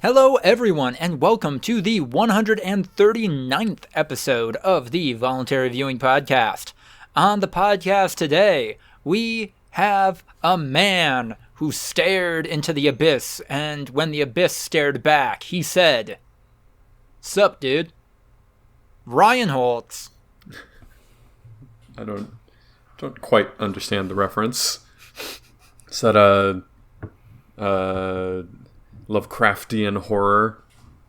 Hello, everyone, and welcome to the 139th episode of the Voluntary Viewing podcast. On the podcast today, we have a man who stared into the abyss, and when the abyss stared back, he said, "Sup, dude?" Ryan Holtz. I don't quite understand the reference. Is that a Lovecraftian horror?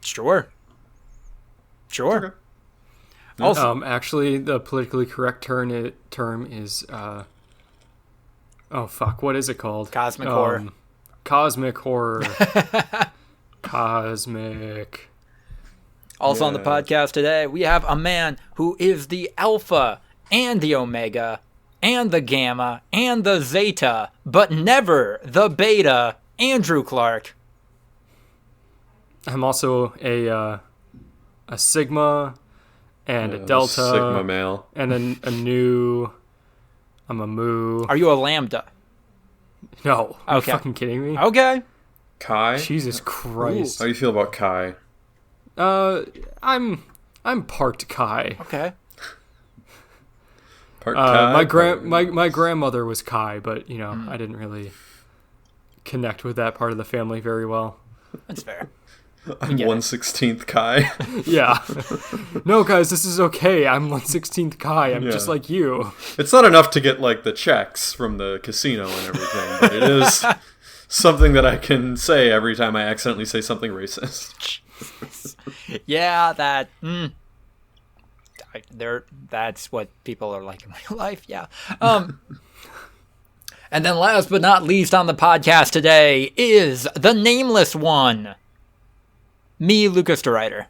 Sure. Okay. Also, actually, the politically correct term is what is it called? Cosmic horror. Cosmic horror. Cosmic. Also on the podcast today, we have a man who is the Alpha and the Omega and the Gamma and the Zeta, but never the Beta, Andrew Clark. I'm also a Sigma and a Delta. Sigma male. And a Nu. I'm a Mu. Are you a Lambda? No. Are Okay. you fucking kidding me? Okay. Kai? Jesus Christ. How do you feel about Kai? I'm part Kai. Okay. Part Kai? My grandmother was Kai, but I didn't really connect with that part of the family very well. That's fair. I'm 1/16th Kai. Yeah. No, guys, this is okay. I'm 1/16th Kai. I'm just like you. It's not enough to get like the checks from the casino and everything, but it is something that I can say every time I accidentally say something racist. Yeah, that's what people are like in real life, yeah. And then last but not least on the podcast today is the nameless one. Me, Lucas DeRuyter.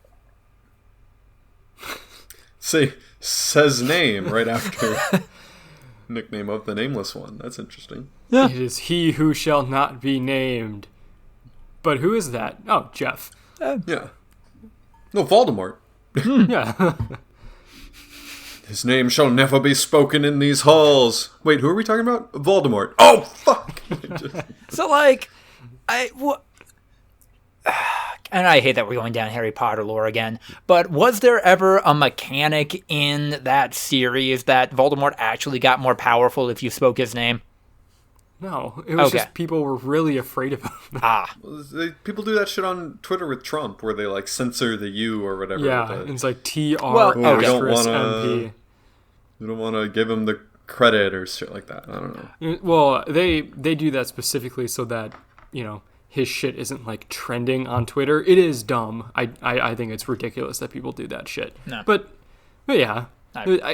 Says name right after nickname of the nameless one. That's interesting. Yeah. It is he who shall not be named. But who is that? Oh, Jeff. Yeah. No, Voldemort. Yeah. His name shall never be spoken in these halls. Wait, who are we talking about? Voldemort. Oh, fuck! So, and I hate that we're going down Harry Potter lore again, but was there ever a mechanic in that series that Voldemort actually got more powerful if you spoke his name? No, it was Okay. just people were really afraid of him. People do that shit on Twitter with Trump, where they like censor the U or whatever. Yeah, it's like TR Well, we don't MP. You don't want to give him the credit or shit like that. I don't know. Well, they do that specifically so that, his shit isn't like trending on Twitter. It is dumb. I think it's ridiculous that people do that shit. No. But yeah,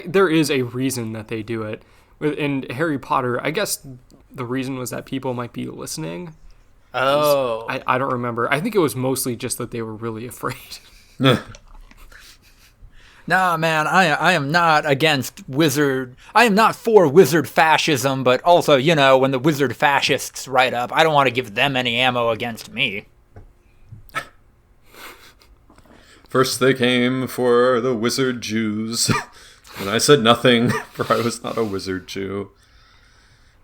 there is a reason that they do it. In Harry Potter, I guess the reason was that people might be listening. Oh. I don't remember. I think it was mostly just that they were really afraid. Nah, man, I am not against wizard. I am not for wizard fascism, but also, when the wizard fascists write up, I don't want to give them any ammo against me. First they came for the wizard Jews, and I said nothing, for I was not a wizard Jew.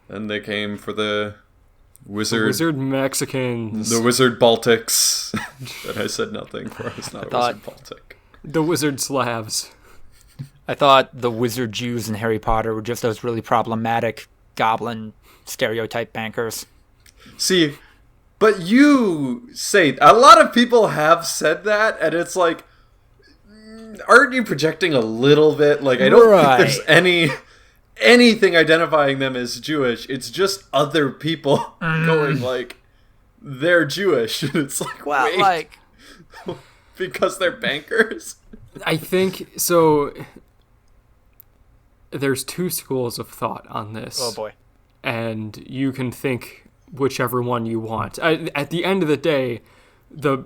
Then they came for the wizard Mexicans. The wizard Baltics, and I said nothing, for I was not a wizard Baltic. The wizard Slavs. I thought the wizard Jews in Harry Potter were just those really problematic goblin stereotype bankers. See, but you say, a lot of people have said that, and it's like, aren't you projecting a little bit? Like, I don't think there's anything identifying them as Jewish. It's just other people going like, they're Jewish. And it's like, well, wait. Because they're bankers? I think so. There's two schools of thought on this. Oh boy. And you can think whichever one you want. At the end of the day, the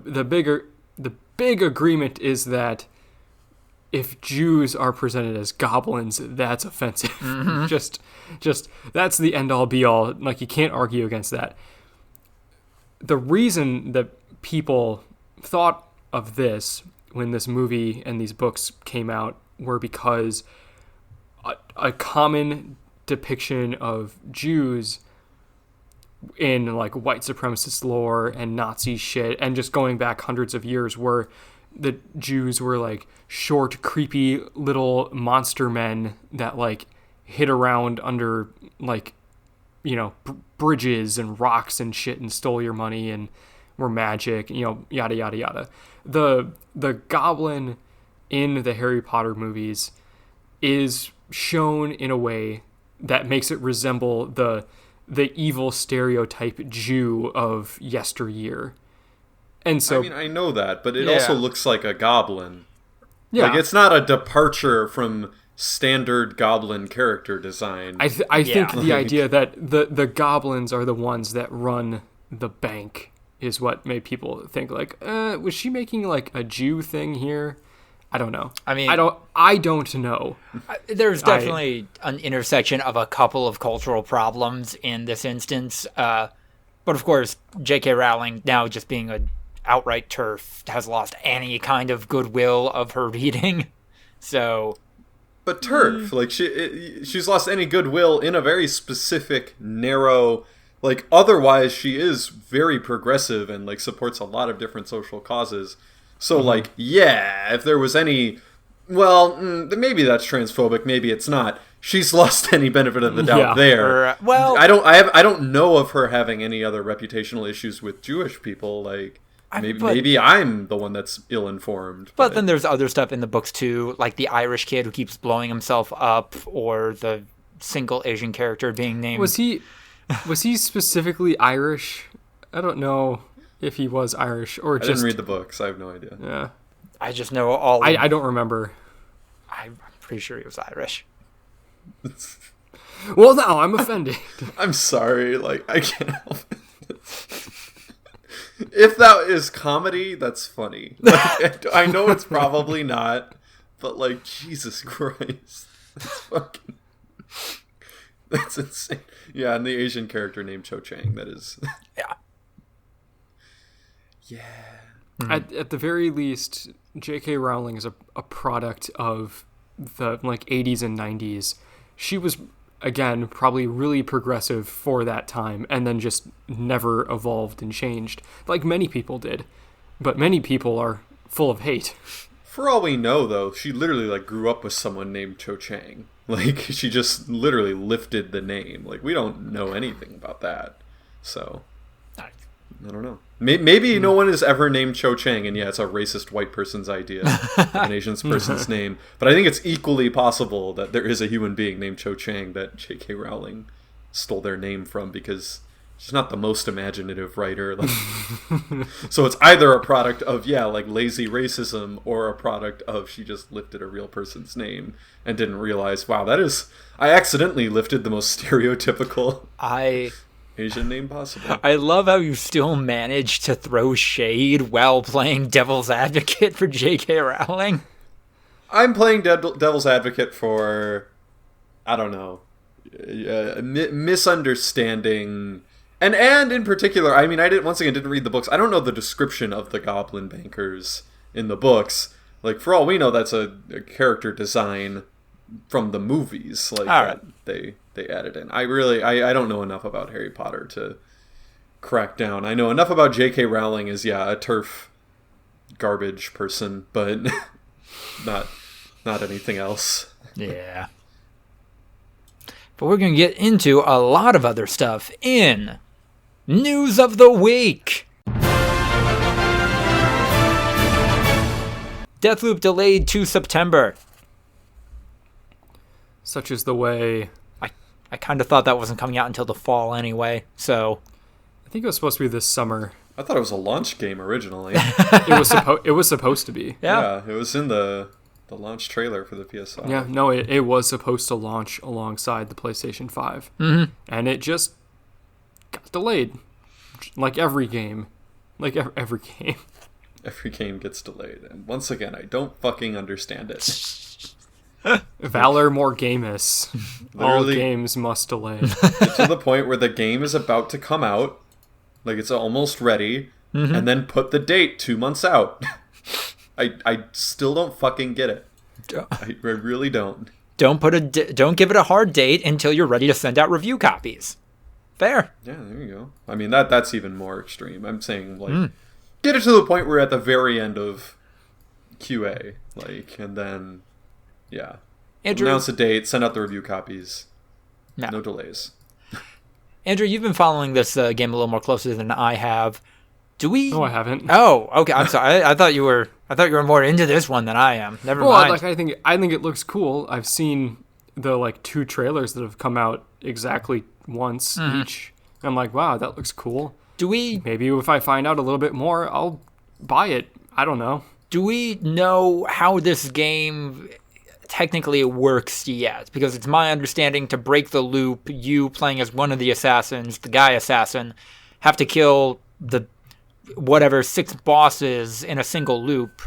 big agreement is that if Jews are presented as goblins, that's offensive. Mm-hmm. just that's the end all be all. Like, you can't argue against that. The reason that people thought of this when this movie and these books came out were because a common depiction of Jews in like white supremacist lore and Nazi shit, and just going back hundreds of years where the Jews were like short, creepy little monster men that like hid around under like, you know, bridges and rocks and shit and stole your money and were magic, you know, yada yada yada. The goblin in the Harry Potter movies is shown in a way that makes it resemble the evil stereotype Jew of yesteryear. And so, I mean, I know that, but it also looks like a goblin. Yeah. Like, it's not a departure from standard goblin character design. I think the idea that the goblins are the ones that run the bank is what made people think like, was she making like a Jew thing here? I don't know. I mean, I don't know. There's definitely an intersection of a couple of cultural problems in this instance. But of course, J.K. Rowling, now just being an outright TERF, has lost any kind of goodwill of her reading. So, but TERF, like she's lost any goodwill in a very specific, narrow. Like, otherwise, she is very progressive and like supports a lot of different social causes. So, like, yeah, if there was any, well, maybe that's transphobic, maybe it's not. She's lost any benefit of the doubt there. Well, I don't know of her having any other reputational issues with Jewish people. Like, maybe I'm the one that's ill-informed. But then there's other stuff in the books too, like the Irish kid who keeps blowing himself up, or the single Asian character being named. Was he specifically Irish? I don't know if he was Irish or just... I didn't read the books. I have no idea. Yeah. I just know all... I don't remember. I'm pretty sure he was Irish. Well, now I'm offended. I'm sorry. Like, I can't help it. If that is comedy, that's funny. Like, I know it's probably not, but like, Jesus Christ. That's fucking... That's insane. Yeah, and the Asian character named Cho Chang, that is... Yeah. Yeah. At the very least, J.K. Rowling is a product of the like 80s and 90s. She was, again, probably really progressive for that time and then just never evolved and changed like many people did. But many people are full of hate. For all we know, though, she literally like grew up with someone named Cho Chang. Like, she just literally lifted the name. Like, we don't know anything about that. So, I don't know. Maybe no one has ever named Cho Chang, and yeah, it's a racist white person's idea, an Asian person's name. But I think it's equally possible that there is a human being named Cho Chang that J.K. Rowling stole their name from, because she's not the most imaginative writer. Like, so it's either a product of, like lazy racism, or a product of she just lifted a real person's name and didn't realize, wow, I accidentally lifted the most stereotypical Asian name possible. I love how you still manage to throw shade while playing devil's advocate for J.K. Rowling. I'm playing devil's advocate for, I don't know, misunderstanding. And in particular, I mean, I didn't read the books. I don't know the description of the goblin bankers in the books. Like, for all we know, that's a character design from the movies. Like, right. They added in. I don't know enough about Harry Potter to crack down. I know enough about J.K. Rowling as, a TERF garbage person, but not anything else. Yeah. But we're going to get into a lot of other stuff in News of the Week. Deathloop delayed to September. Such is the way. I kind of thought that wasn't coming out until the fall anyway, so... I think it was supposed to be this summer. I thought it was a launch game originally. It was supposed to be. Yeah, it was in the launch trailer for the PS5. Yeah, no, it was supposed to launch alongside the PlayStation 5. Mm-hmm. And it just got delayed. Like every game. Like every game. Every game gets delayed. And once again, I don't fucking understand it. Valor Morgamus. All games must delay. Get to the point where the game is about to come out. Like, it's almost ready. Mm-hmm. And then put the date 2 months out. I still don't fucking get it. I really don't. Don't give it a hard date until you're ready to send out review copies. Fair. Yeah, there you go. I mean, that's even more extreme. I'm saying, like, get it to the point where at the very end of QA, like, and then, yeah. Andrew, announce a date, send out the review copies. No delays. Andrew, you've been following this game a little more closely than I have. Do we? No, I haven't. Oh, okay. I'm sorry. I thought you were more into this one than I am. Never mind. Like I think it looks cool. I've seen the like 2 trailers that have come out exactly once each. And I'm like, wow, that looks cool. Do we? Maybe if I find out a little bit more, I'll buy it. I don't know. Do we know how this game technically works yet? Because it's my understanding to break the loop, you playing as one of the assassins, the guy assassin, have to kill the 6 bosses in a single loop.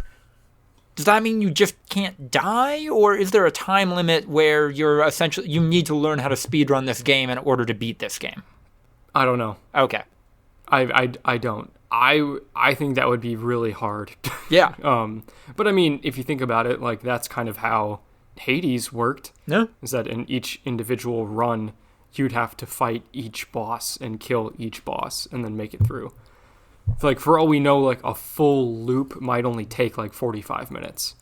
Does that mean you just can't die, or is there a time limit where you need to learn how to speedrun this game in order to beat this game? I don't know. Okay. I don't. I think that would be really hard. Yeah. But I mean, if you think about it, like that's kind of how Hades worked. No. Is that in each individual run, you'd have to fight each boss and kill each boss and then make it through. Like, for all we know, like, a full loop might only take, like, 45 minutes.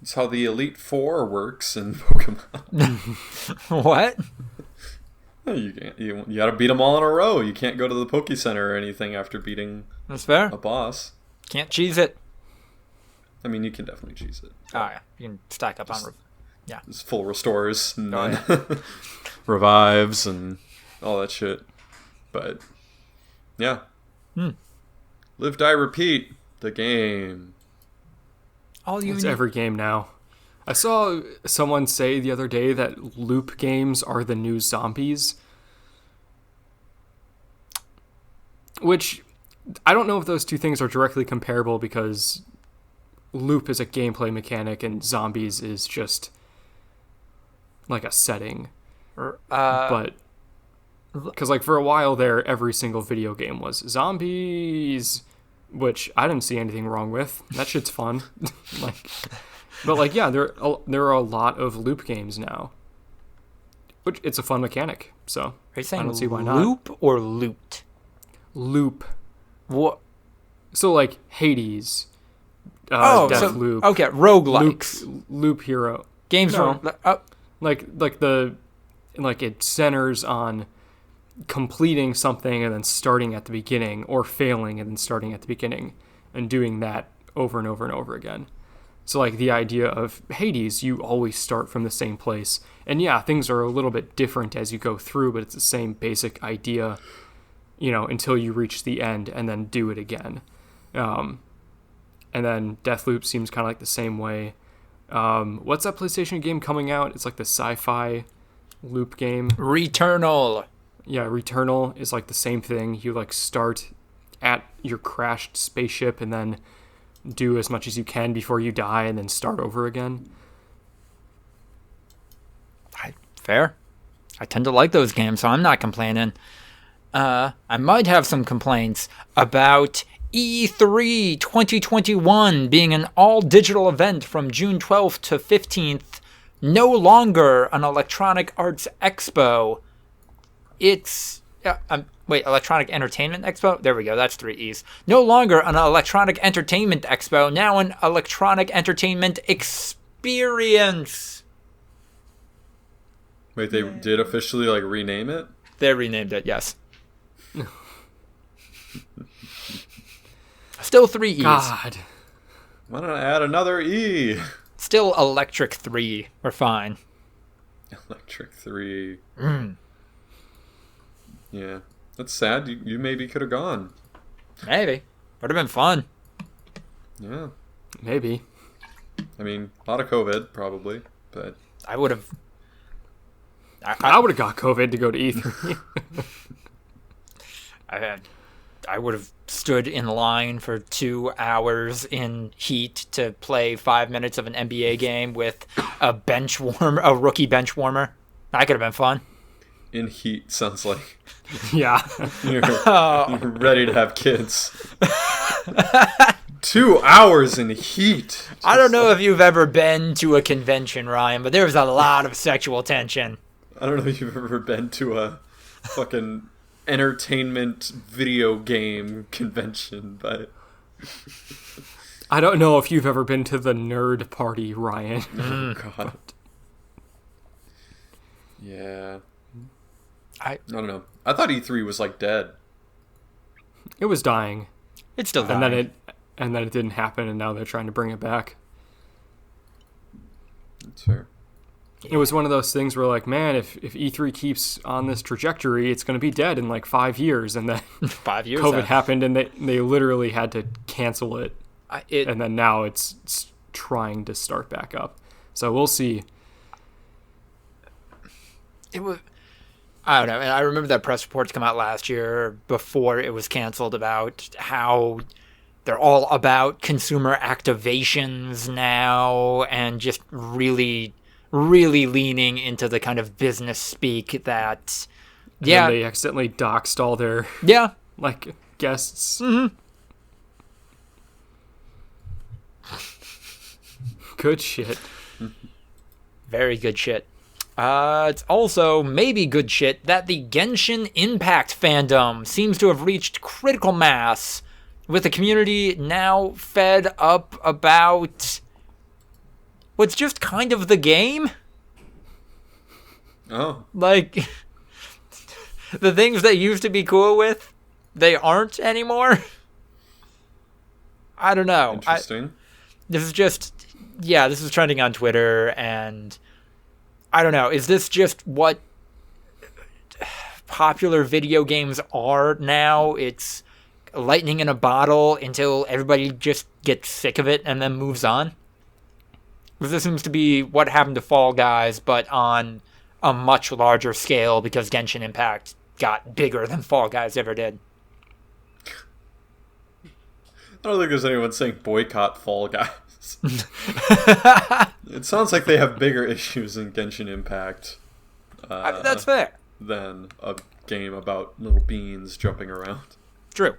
That's how the Elite Four works in Pokemon. What? You gotta beat them all in a row. You can't go to the Poke Center or anything after beating That's fair. a boss. Can't cheese it. I mean, you can definitely cheese it. Oh, yeah. You can stack up on... Yeah. It's full restores and Oh, revives and all that shit. But, yeah. Live, die, repeat. The game. It's every game now. I saw someone say the other day that loop games are the new zombies. Which, I don't know if those two things are directly comparable because loop is a gameplay mechanic and zombies is just like a setting. But because like for a while there, every single video game was zombies, which I didn't see anything wrong with. That shit's fun. But like, yeah, there are a lot of loop games now, which it's a fun mechanic. So Are you saying I don't see why not. loop or loot? Loop. What? So like Hades, Deathloop. Okay, roguelikes. Loop Hero. Games No. from... Like it centers on completing something and then starting at the beginning, or failing and then starting at the beginning and doing that over and over and over again. So like the idea of Hades, you always start from the same place. And yeah, things are a little bit different as you go through, but it's the same basic idea, until you reach the end and then do it again. And then Deathloop seems kind of like the same way. What's that PlayStation game coming out? It's like the sci-fi loop game. Returnal. Yeah, Returnal is like the same thing. You like start at your crashed spaceship and then do as much as you can before you die and then start over again. Fair. I tend to like those games, so I'm not complaining. I might have some complaints about E3 2021 being an all-digital event from June 12th to 15th, no longer an Electronic Arts Expo. It's... Electronic Entertainment Expo? There we go, that's 3 E's. No longer an Electronic Entertainment Expo, now an Electronic Entertainment Experience. Wait, they did officially, rename it? They renamed it, yes. Still 3 E's. God. Why don't I add another E? Still Electric 3. We're fine. Electric 3. Yeah. That's sad. You maybe could have gone. Maybe. Would have been fun. Yeah. Maybe. I mean, a lot of COVID, probably, but... I would have... I would have got COVID to go to E3. I would have stood in line for 2 hours in heat to play 5 minutes of an NBA game with a rookie bench warmer. That could have been fun. In heat sounds like Yeah. you're ready to have kids. 2 hours in heat. I don't know if you've ever been to a convention, Ryan, but there was a lot of sexual tension. I don't know if you've ever been to fucking entertainment video game convention, but I don't know if you've ever been to the nerd party, Ryan. oh god. Yeah. I don't know. I thought E3 was like dead. It was dying. It's still dying. And then it didn't happen, and now they're trying to bring it back. That's fair. It was one of those things where, like, man, if E3 keeps on this trajectory, it's going to be dead in like 5 years. And then 5 years COVID happened, and they literally had to cancel it. And then now it's trying to start back up. So we'll see. It was, I don't know. And I remember that press reports come out last year before it was canceled about how they're all about consumer activations now and just really, really leaning into the kind of business speak that, and they accidentally doxed all their like guests. Mm-hmm. Good shit. Very good shit. It's also maybe good shit that the Genshin Impact fandom seems to have reached critical mass, with the community now fed up about what's just kind of the game. Oh. Like, the things they used to be cool with, they aren't anymore. I don't know. Interesting. This is trending on Twitter, and I don't know. Is this just what popular video games are now? It's lightning in a bottle until everybody just gets sick of it and then moves on? This seems to be what happened to Fall Guys, but on a much larger scale because Genshin Impact got bigger than Fall Guys ever did. I don't think there's anyone saying boycott Fall Guys. It sounds like they have bigger issues in Genshin Impact. That's fair. Than a game about little beans jumping around. True.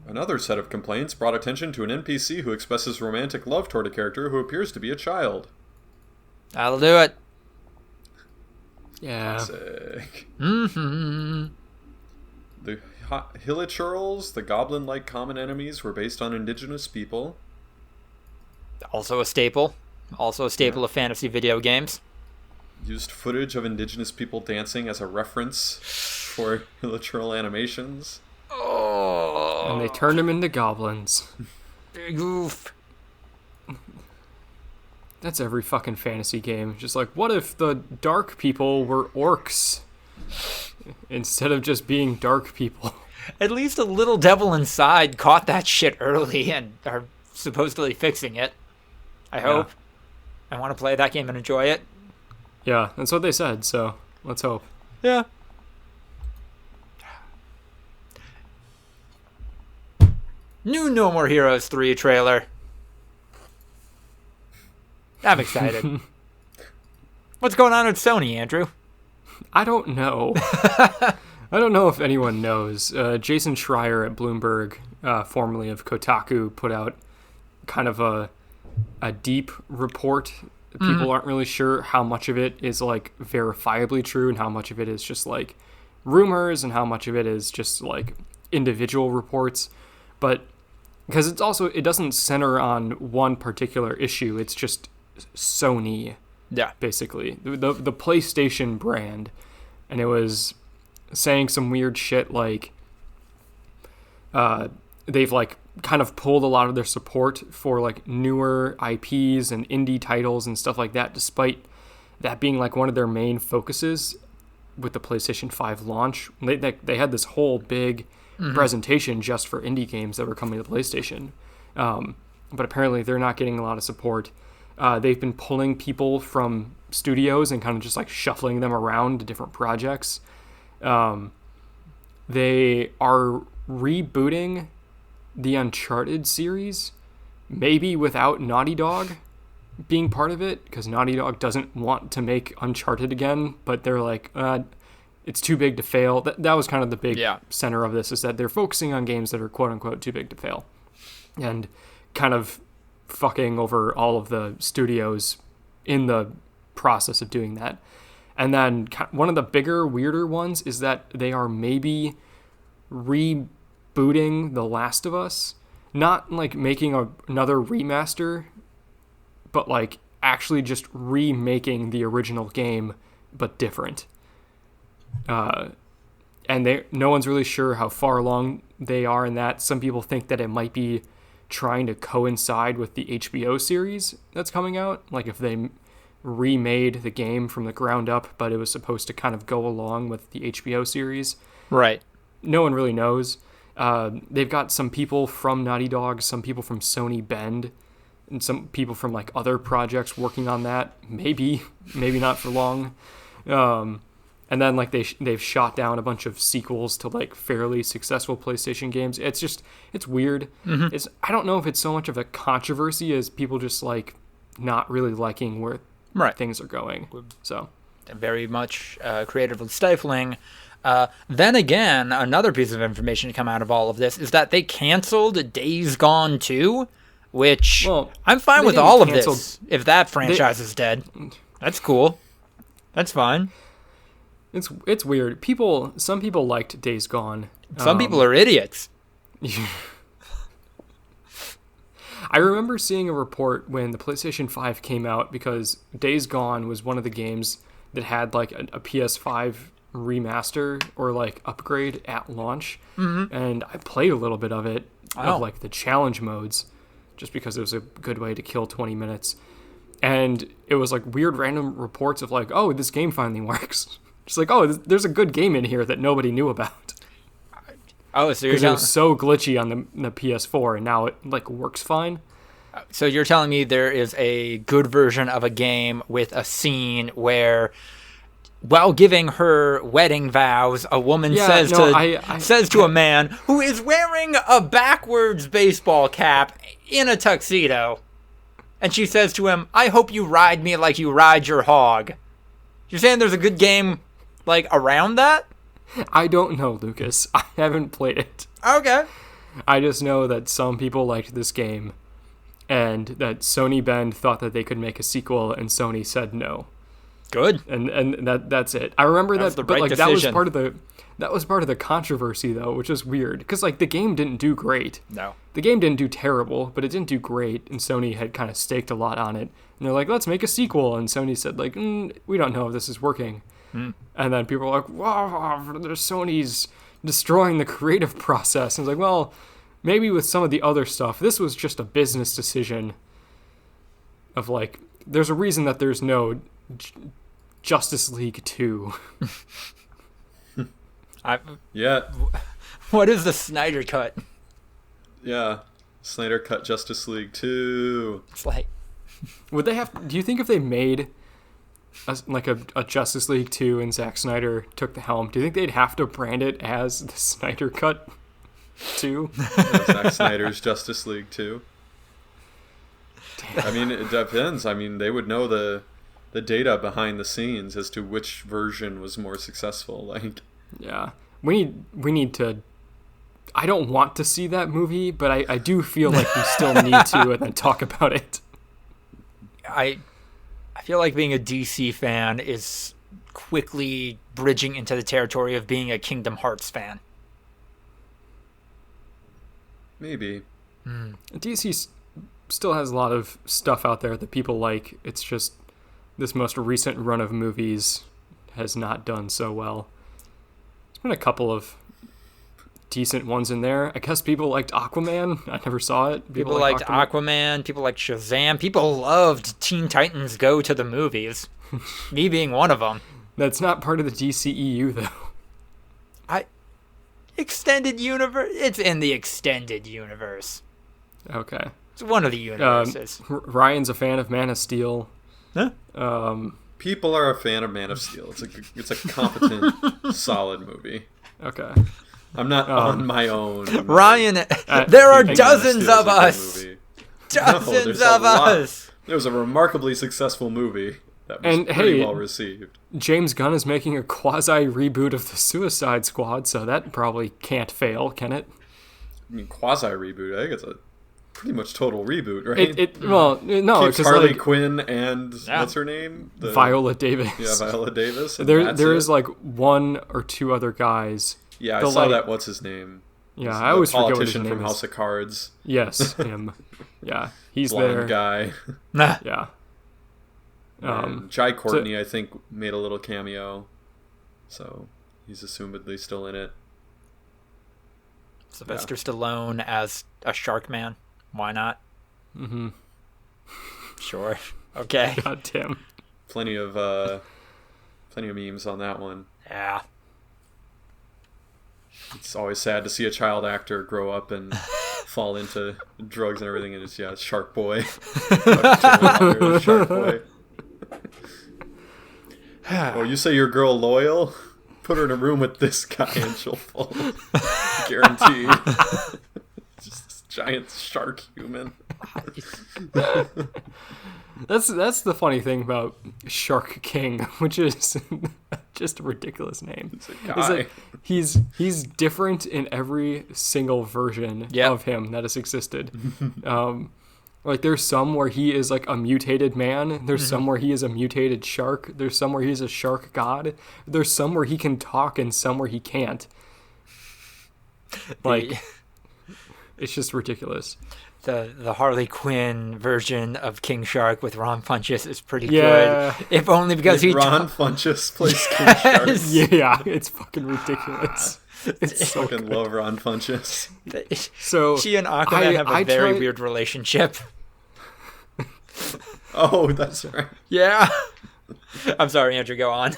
Another set of complaints brought attention to an NPC who expresses romantic love toward a character who appears to be a child. That'll do it. Yeah. Sick. Mm-hmm. The Hilichurls, the goblin-like common enemies, were based on indigenous people. Also a staple. Of fantasy video games. Used footage of indigenous people dancing as a reference for Hilichurl animations. Oh. And they turned them into goblins. Big oof. That's every fucking fantasy game. Just like, what if the dark people were orcs instead of just being dark people? At least a little devil inside caught that shit early and are supposedly fixing it. I hope. I want to play that game and enjoy it. Yeah, that's what they said, so let's hope. Yeah. New No More Heroes 3 trailer. I'm excited. What's going on with Sony, Andrew? I don't know. I don't know if anyone knows. Jason Schreier at Bloomberg, formerly of Kotaku, put out kind of a deep report. People aren't really sure how much of it is like verifiably true and how much of it is just like rumors and how much of it is just like individual reports. But because it doesn't center on one particular issue. It's just Sony, basically the PlayStation brand, and it was saying some weird shit like they've like kind of pulled a lot of their support for like newer IPs and indie titles and stuff like that, despite that being like one of their main focuses with the PlayStation 5 launch. They had this whole big presentation just for indie games that were coming to PlayStation, but apparently they're not getting a lot of support. They've been pulling people from studios and kind of just like shuffling them around to different projects. They are rebooting the Uncharted series, maybe without Naughty Dog being part of it, because Naughty Dog doesn't want to make Uncharted again, but they're like, it's too big to fail. That was kind of the big center of this, is that they're focusing on games that are quote-unquote too big to fail, and kind of fucking over all of the studios in the process of doing that. And then one of the bigger, weirder ones is that they are maybe rebooting The Last of Us. Not like making another remaster, but like actually just remaking the original game, but different. And no one's really sure how far along they are in that. Some people think that it might be trying to coincide with the HBO series that's coming out. Like if they remade the game from the ground up, but it was supposed to kind of go along with the HBO series. Right. No one really knows. They've got some people from Naughty Dog, some people from Sony Bend, and some people from like other projects working on that. Maybe not for long. And then like they've shot down a bunch of sequels to like fairly successful PlayStation games. It's weird. Mm-hmm. I don't know if it's so much of a controversy as people just like not really liking where things are going. So very much creatively stifling. Then again, another piece of information to come out of all of this is that they canceled Days Gone 2, which I'm fine with all of this. If that franchise is dead, that's cool. That's fine. It's weird. Some people liked Days Gone. Some people are idiots. I remember seeing a report when the PlayStation 5 came out because Days Gone was one of the games that had like a PS5 remaster or like upgrade at launch. Mm-hmm. And I played a little bit of it, of like the challenge modes, just because it was a good way to kill 20 minutes. And it was like weird random reports of like, oh, this game finally works. Just like, oh, there's a good game in here that nobody knew about. Oh, so you're it was so glitchy on the PS4, and now it like works fine. So you're telling me there is a good version of a game with a scene where, while giving her wedding vows, a woman says to a man who is wearing a backwards baseball cap in a tuxedo, and she says to him, "I hope you ride me like you ride your hog." You're saying there's a good game like around that? I don't know, Lucas. I haven't played it. Okay. I just know that some people liked this game, and that Sony Bend thought that they could make a sequel, and Sony said no. Good. And that's it. I remember that, the but right like decision. that was part of the controversy though, which is weird because like the game didn't do great. No. The game didn't do terrible, but it didn't do great, and Sony had kind of staked a lot on it. And they're like, let's make a sequel, and Sony said like, we don't know if this is working. And then people are like, wow, Sony's destroying the creative process. And it's like, well, maybe with some of the other stuff, this was just a business decision of like, there's a reason that there's no Justice League 2. Yeah. What is the Snyder Cut? Yeah. Snyder Cut Justice League 2. It's like... Would they have... Do you think if they made a Justice League 2 and Zack Snyder took the helm, do you think they'd have to brand it as the Snyder Cut 2? Zack Snyder's Justice League 2. I mean, it depends. I mean, they would know the data behind the scenes as to which version was more successful. Like, yeah, we need to. I don't want to see that movie, but I do feel like we still need to and then talk about it. I feel like being a DC fan is quickly bridging into the territory of being a Kingdom Hearts fan. Maybe. DC still has a lot of stuff out there that people like. It's just this most recent run of movies has not done so well. There's been a couple of decent ones in there. I guess people liked Aquaman. I never saw it. People liked Aquaman. People liked Shazam. People loved Teen Titans Go to the movies. Me being one of them. That's not part of the DCEU, though. Extended universe? It's in the extended universe. Okay. It's one of the universes. Ryan's a fan of Man of Steel. Huh? People are a fan of Man of Steel. It's a competent, solid movie. Okay. I'm not on my own. Ryan, there are dozens of us. Dozens of us. There was a remarkably successful movie that was pretty well received. James Gunn is making a quasi-reboot of the Suicide Squad, so that probably can't fail, can it? I mean, quasi-reboot. I think it's a pretty much total reboot, right? Well, no, Keeps because Harley like Quinn and what's her name? Viola Davis. Yeah, Viola Davis. And there is like one or two other guys. Yeah, I saw that. What's his name? Yeah, I always forget what his politician name from is. House of Cards. Yes, him. Yeah, he's Blonde there. guy. Yeah. And Jai Courtney, I think, made a little cameo, so he's assumedly still in it. Sylvester Stallone as a shark man. Why not? Mm-hmm. Sure. Okay. God damn. Plenty of memes on that one. Yeah. It's always sad to see a child actor grow up and fall into drugs and everything, and it's Shark Boy. Shark Boy. Oh, you say your girl loyal? Put her in a room with this guy and she'll fall. Guaranteed. Just this giant shark human. That's the funny thing about Shark King, which is just a ridiculous name. It's a guy. Like he's different in every single version of him that has existed. Like there's some where he is like a mutated man. There's some where he is a mutated shark. There's some where he's a shark god. There's some where he can talk and some where he can't. Like, it's just ridiculous. The Harley Quinn version of King Shark with Ron Funches is pretty good. If only because Ron Funches plays King Shark. Yeah, it's fucking ridiculous. It's so fucking good. love Ron Funches. So she and Aquaman have a very weird relationship. Oh, that's right. Yeah. I'm sorry, Andrew, go on.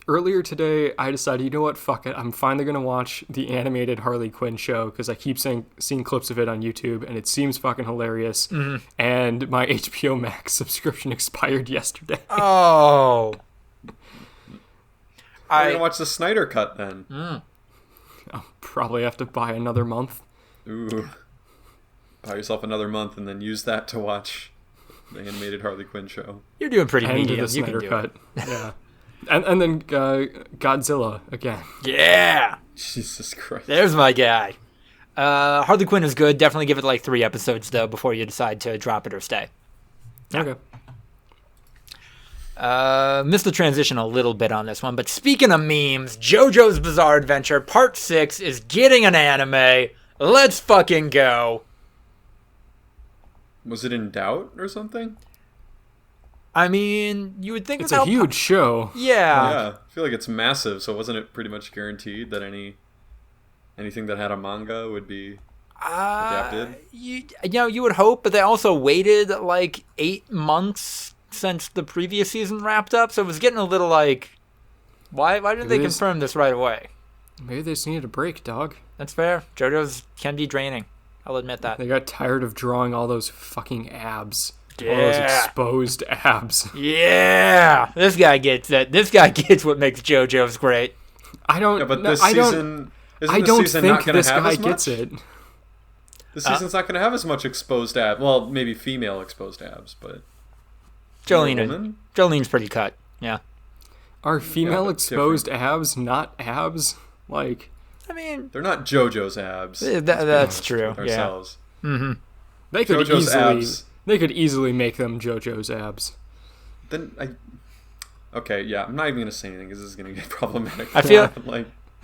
Earlier today, I decided, you know what, fuck it. I'm finally going to watch the animated Harley Quinn show because I keep seeing clips of it on YouTube, and it seems fucking hilarious. Mm-hmm. And my HBO Max subscription expired yesterday. Oh. I'm going to watch the Snyder Cut then. I'll probably have to buy another month. Ooh. Buy yourself another month and then use that to watch the animated Harley Quinn show. You're doing pretty medium. The Snyder Cut. Yeah. And then Godzilla again. Yeah. Jesus Christ. There's my guy. Harley Quinn is good. Definitely give it like 3 episodes, though, before you decide to drop it or stay. Yeah. Okay. Missed the transition a little bit on this one, but speaking of memes, JoJo's Bizarre Adventure Part 6 is getting an anime. Let's fucking go. Was it in doubt or something? I mean, you would think it's a huge show. Yeah. Yeah, I feel like it's massive, so wasn't it pretty much guaranteed that anything that had a manga would be adapted? You would hope, but they also waited like 8 months since the previous season wrapped up, so it was getting a little like, why didn't they confirm this right away? Maybe they just needed a break, dog. That's fair. JoJo's can be draining. I'll admit that. They got tired of drawing all those fucking abs. Yeah. All those exposed abs. Yeah. This guy gets that. This guy gets what makes JoJo's great. I don't. Yeah, but no, this I season, I don't think this guy gets it. This season's not going to have as much exposed abs. Well, maybe female exposed abs, but Jolene's pretty cut. Yeah. Are female exposed abs not abs? Like, I mean, they're not JoJo's abs. That's true. Ourselves. Yeah. Mm-hmm. They could easily make them JoJo's abs. Then okay, yeah, I'm not even gonna say anything because this is gonna get problematic. I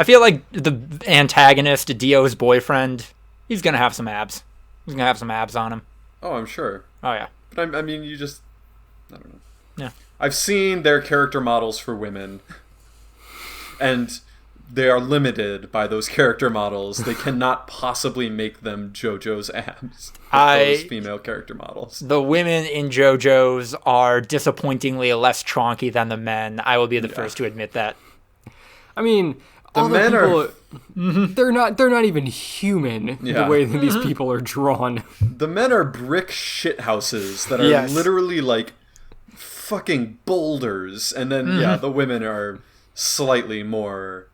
feel like the antagonist, Dio's boyfriend, he's gonna have some abs. He's gonna have some abs on him. Oh, I'm sure. Oh yeah. But I mean, I don't know. Yeah. I've seen their character models for women, and they are limited by those character models. They cannot possibly make them JoJo's abs. Those female character models. The women in JoJo's are disappointingly less chonky than the men. I will be the first to admit that. I mean, all the people they're not even human the way that these people are drawn. The men are brick shit houses that are literally like fucking boulders, and then the women are slightly more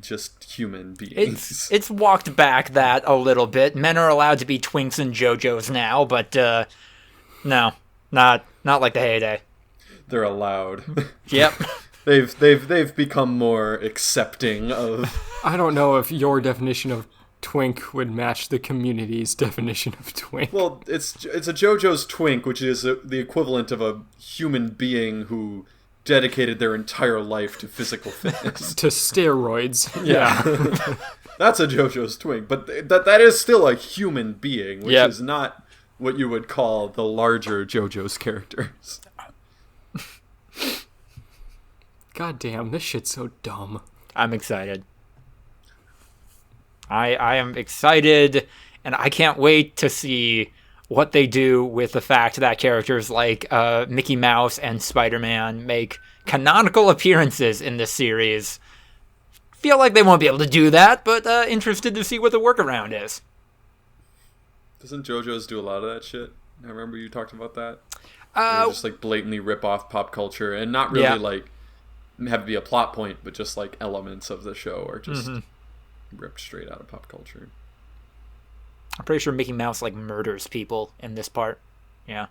just human beings. It's walked back that a little bit. Men are allowed to be twinks in JoJo's now, but no, not like the heyday. They're allowed. Yep. They've become more accepting of. I don't know if your definition of twink would match the community's definition of twink. Well, it's a JoJo's twink, which is the equivalent of a human being who dedicated their entire life to physical fitness. To steroids. Yeah. That's a JoJo's twink, but that is still a human being, which is not what you would call the larger JoJo's characters. God damn, this shit's so dumb. I'm excited. I am excited, and I can't wait to see what they do with the fact that characters like Mickey Mouse and Spider-Man make canonical appearances in this series. Feel like they won't be able to do that, but interested to see what the workaround is. Doesn't JoJo's do a lot of that shit? I remember you talked about that. They just like blatantly rip off pop culture and not really like have to be a plot point, but just like elements of the show are just ripped straight out of pop culture. I'm pretty sure Mickey Mouse like murders people in this part. Yeah.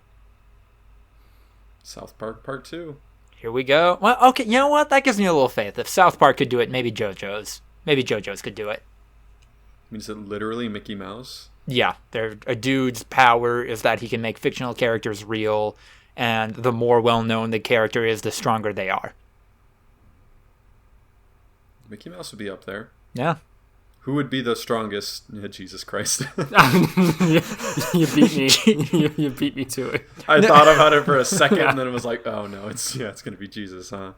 South Park Part 2. Here we go. Well, okay, you know what? That gives me a little faith. If South Park could do it, maybe JoJo's. Maybe JoJo's could do it. I mean, is it literally Mickey Mouse? Yeah, a dude's power is that he can make fictional characters real, and the more well-known the character is, the stronger they are. Mickey Mouse would be up there. Yeah. Who would be the strongest? Yeah, Jesus Christ. You beat me. You beat me to it. I thought about it for a second, and then it was like, oh no, it's going to be Jesus, huh?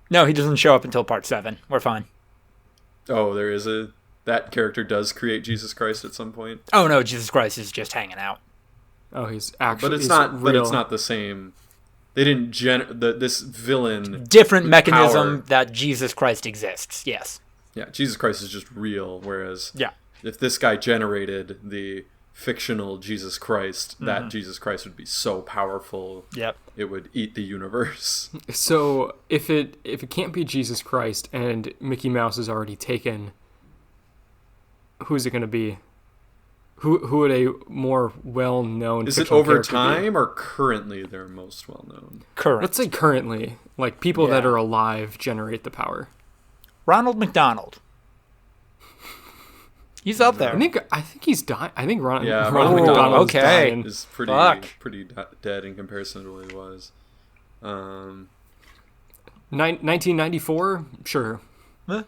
No, he doesn't show up until part 7. We're fine. Oh, that character does create Jesus Christ at some point. Oh no, Jesus Christ is just hanging out. Oh, he's actually. But it's not. Real. But it's not the same. They didn't this villain. Different mechanism that Jesus Christ exists. Yes. Yeah, Jesus Christ is just real. Whereas, yeah, if this guy generated the fictional Jesus Christ, that Jesus Christ would be so powerful. Yep. It would eat the universe. So if it can't be Jesus Christ and Mickey Mouse is already taken, who's it going to be? Who would a more well-known? Is it over time or currently they're most well-known? Current. Let's say currently, like people that are alive generate the power. Ronald McDonald. He's up there. I think he's dying. I think Ronald McDonald okay. is pretty dead in comparison to what he was. 1994, sure. Huh?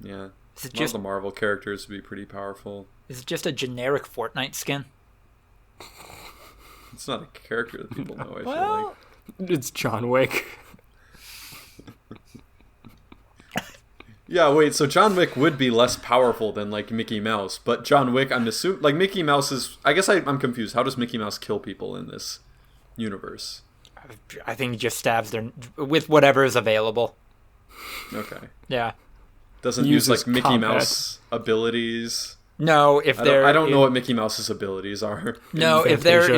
Yeah. Is it All the Marvel characters would be pretty powerful. Is it just a generic Fortnite skin? It's not a character that people know, I feel like. It's John Wick. Yeah, wait, so John Wick would be less powerful than, like, Mickey Mouse, but John Wick, I'm assuming, like, Mickey Mouse is, I guess I'm confused. How does Mickey Mouse kill people in this universe? I think he just stabs with whatever is available. Okay. Yeah. Doesn't use, like, Mickey Mouse abilities? No, I don't know what Mickey Mouse's abilities are. No, if there is there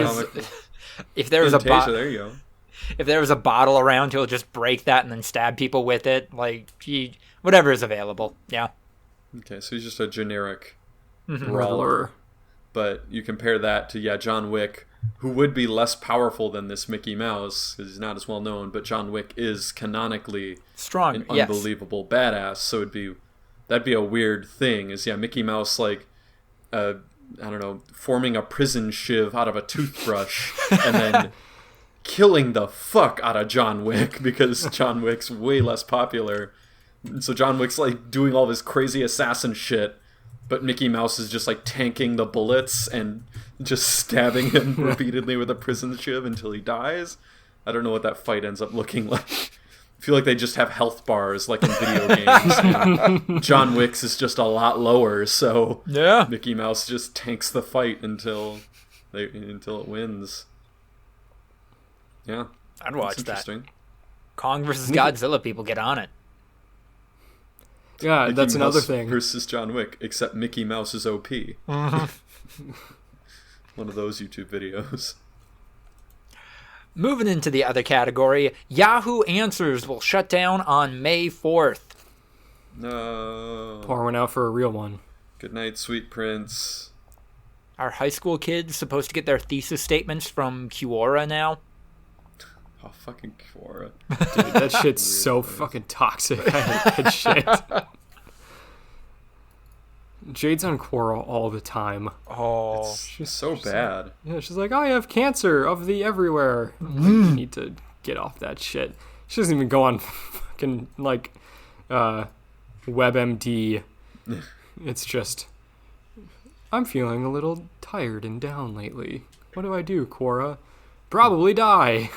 you go. If there was a bottle around, he'll just break that and then stab people with it. Like, whatever is available. Yeah. Okay, so he's just a generic brawler. But you compare that to, John Wick, who would be less powerful than this Mickey Mouse, because he's not as well known, but John Wick is canonically strong, an unbelievable badass, so that'd be a weird thing, is, Mickey Mouse, like, I don't know, forming a prison shiv out of a toothbrush, and then killing the fuck out of John Wick, because John Wick's way less popular. So John Wick's, like, doing all this crazy assassin shit, but Mickey Mouse is just, like, tanking the bullets and just stabbing him repeatedly with a prison shiv until he dies. I don't know what that fight ends up looking like. I feel like they just have health bars, like in video games. And John Wick's is just a lot lower, so Mickey Mouse just tanks the fight until it wins. Yeah. I'd watch that. Kong versus Godzilla, people get on it. Yeah, Mickey that's Mouse another thing. Versus John Wick, except Mickey Mouse is OP. One of those YouTube videos. Moving into the other category, Yahoo Answers will shut down on May 4th. No. Pour one out for a real one. Good night, sweet prince. Are high school kids supposed to get their thesis statements from Quora now? Oh, fucking Quora. Dude, that shit's so fucking toxic. I hate that shit. Jade's on Quora all the time. Oh, It's so bad. Yeah, she's like, I have cancer of the everywhere. I'm like, you need to get off that shit. She doesn't even go on fucking, like, WebMD. It's just, I'm feeling a little tired and down lately. What do I do, Quora? Probably die.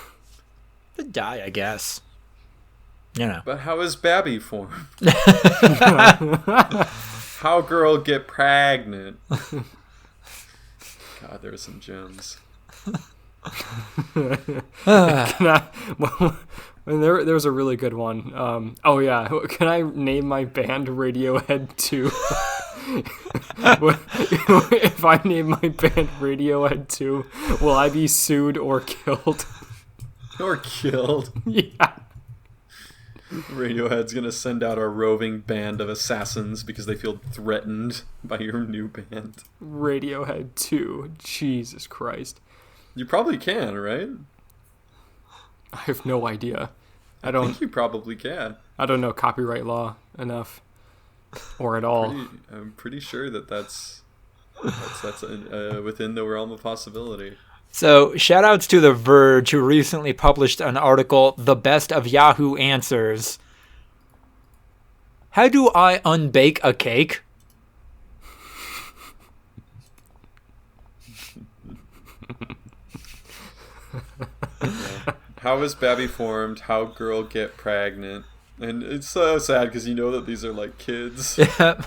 die, I guess. You know. But how is Babby formed? How girl get pregnant? God, there are some gems. There was a really good one. Oh yeah, can I name my band Radiohead 2? If I name my band Radiohead 2, will I be sued or killed? Or killed. Yeah. Radiohead's gonna send out a roving band of assassins because they feel threatened by your new band. Radiohead 2. Jesus Christ. You probably can, right? I have no idea. I think you probably can. I don't know copyright law enough, or at all. I'm pretty sure that's within the realm of possibility. So, shout-outs to The Verge, who recently published an article, The Best of Yahoo Answers. How do I unbake a cake? Yeah. How is Babby formed? How girl get pregnant? And it's so sad because you know that these are like kids. Yeah.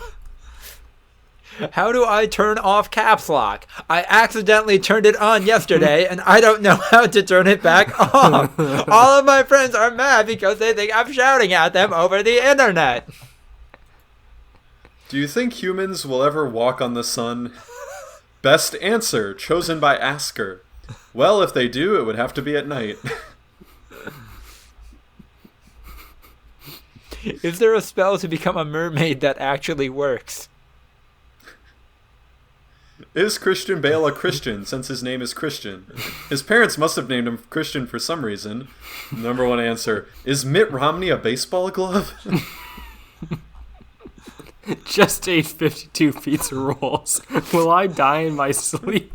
How do I turn off caps lock? I accidentally turned it on yesterday, and I don't know how to turn it back off. All of my friends are mad because they think I'm shouting at them over the internet. Do you think humans will ever walk on the sun? Best answer, chosen by Asker. Well, if they do, it would have to be at night. Is there a spell to become a mermaid that actually works? Is Christian Bale a Christian since his name is Christian? His parents must have named him Christian for some reason. Number one answer. Is Mitt Romney a baseball glove? Just ate 52 pizza rolls. Will I die in my sleep?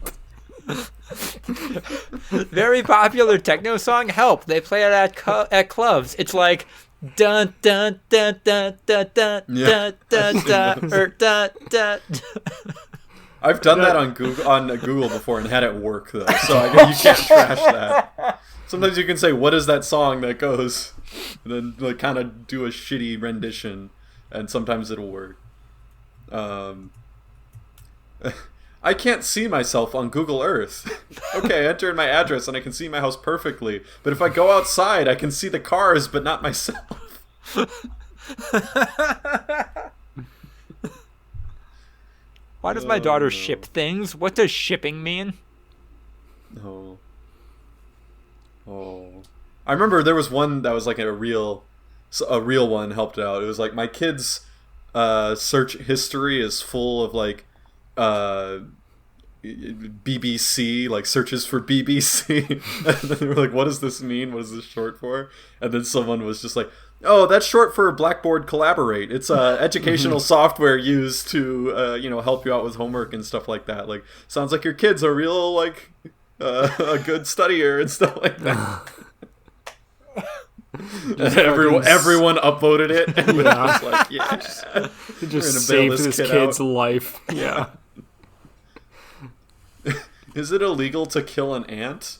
Very popular techno song, Help. They play it at clubs. It's like dun dun dun dun dun dun dun dun dun dun dun. I've done that on Google before and had it work though, so you can't trash that. Sometimes you can say, "What is that song that goes?" and then like kind of do a shitty rendition, and sometimes it'll work. I can't see myself on Google Earth. Okay, I enter in my address and I can see my house perfectly, but if I go outside, I can see the cars, but not myself. Why does my daughter ship things? What does shipping mean? Oh. I remember there was one that was like a real one helped out. It was like my kids' search history is full of like BBC, like searches for BBC. And then they were like, what does this mean? What is this short for? And then someone was just like, oh, that's short for Blackboard Collaborate. It's educational software used to help you out with homework and stuff like that. Like, sounds like your kid's a real like a good studier and stuff like that. And everyone upvoted it, and it was like, yeah, it just saved this kid's life. Yeah. Is it illegal to kill an ant?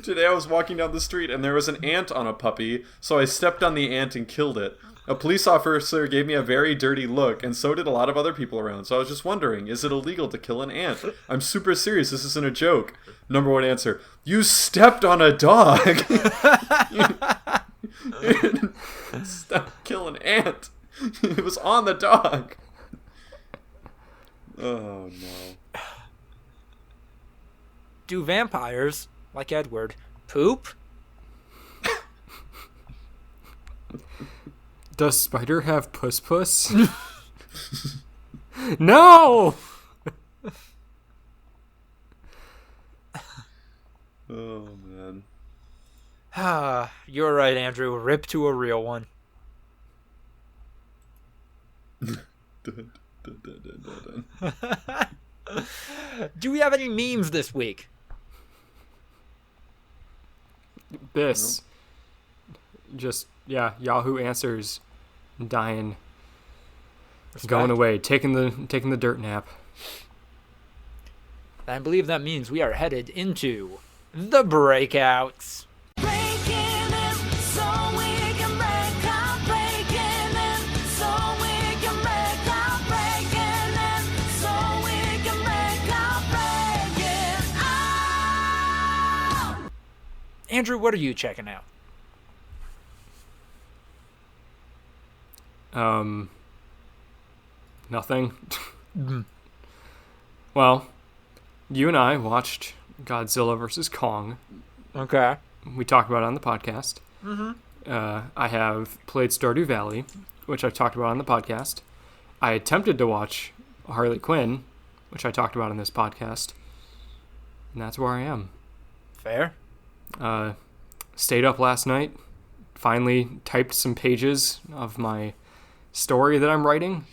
Today I was walking down the street and there was an ant on a puppy, so I stepped on the ant and killed it. A police officer gave me a very dirty look, and so did a lot of other people around. So I was just wondering, is it illegal to kill an ant? I'm super serious, this isn't a joke. Number one answer, you stepped on a dog! Stop killing an ant! It was on the dog! Oh no. Do vampires, like Edward, poop? Does Spider have puss? No! Oh man. You're right, Andrew. Rip to a real one. Do we have any memes this week? This. Just, Yahoo Answers dying. Respect. Going away, taking the dirt nap. I believe that means we are headed into the breakouts. Andrew, what are you checking out? Nothing. Well, you and I watched Godzilla vs. Kong. Okay. We talked about it on the podcast. Mm-hmm. I have played Stardew Valley, which I talked about on the podcast. I attempted to watch Harley Quinn, which I talked about on this podcast. And that's where I am. Fair. Stayed up last night. Finally typed some pages of my story that I'm writing.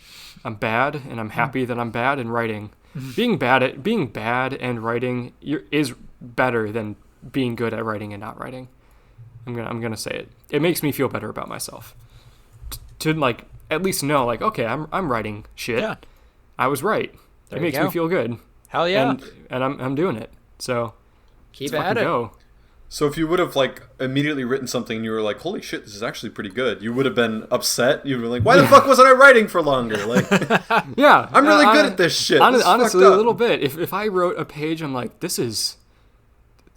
I'm bad, and I'm happy that I'm bad in writing. Being bad and writing is better than being good at writing and not writing. I'm gonna say it. It makes me feel better about myself. To like at least know like, okay, I'm writing shit. Yeah. I was right. It makes me feel good. Hell yeah. And I'm doing it. So keep at it. Go. So if you would have like immediately written something and you were like, holy shit, this is actually pretty good, you would have been upset. You'd be like, why the fuck wasn't I writing for longer? Like, yeah, I'm really good at this shit. Honestly, a little bit. If I wrote a page, I'm like, this is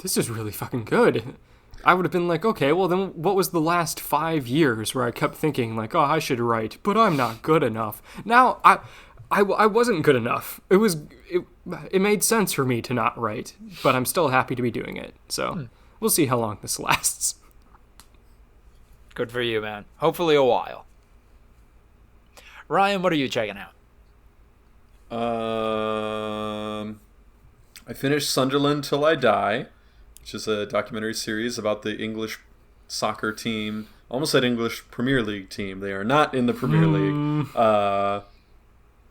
really fucking good. I would have been like, okay, well then what was the last 5 years where I kept thinking like, oh, I should write, but I'm not good enough. Now I wasn't good enough. It made sense for me to not write, but I'm still happy to be doing it. So we'll see how long this lasts. Good for you, man. Hopefully a while. Ryan, what are you checking out? I finished Sunderland Till I Die, which is a documentary series about the English soccer team. Almost said English Premier League team. They are not in the Premier League.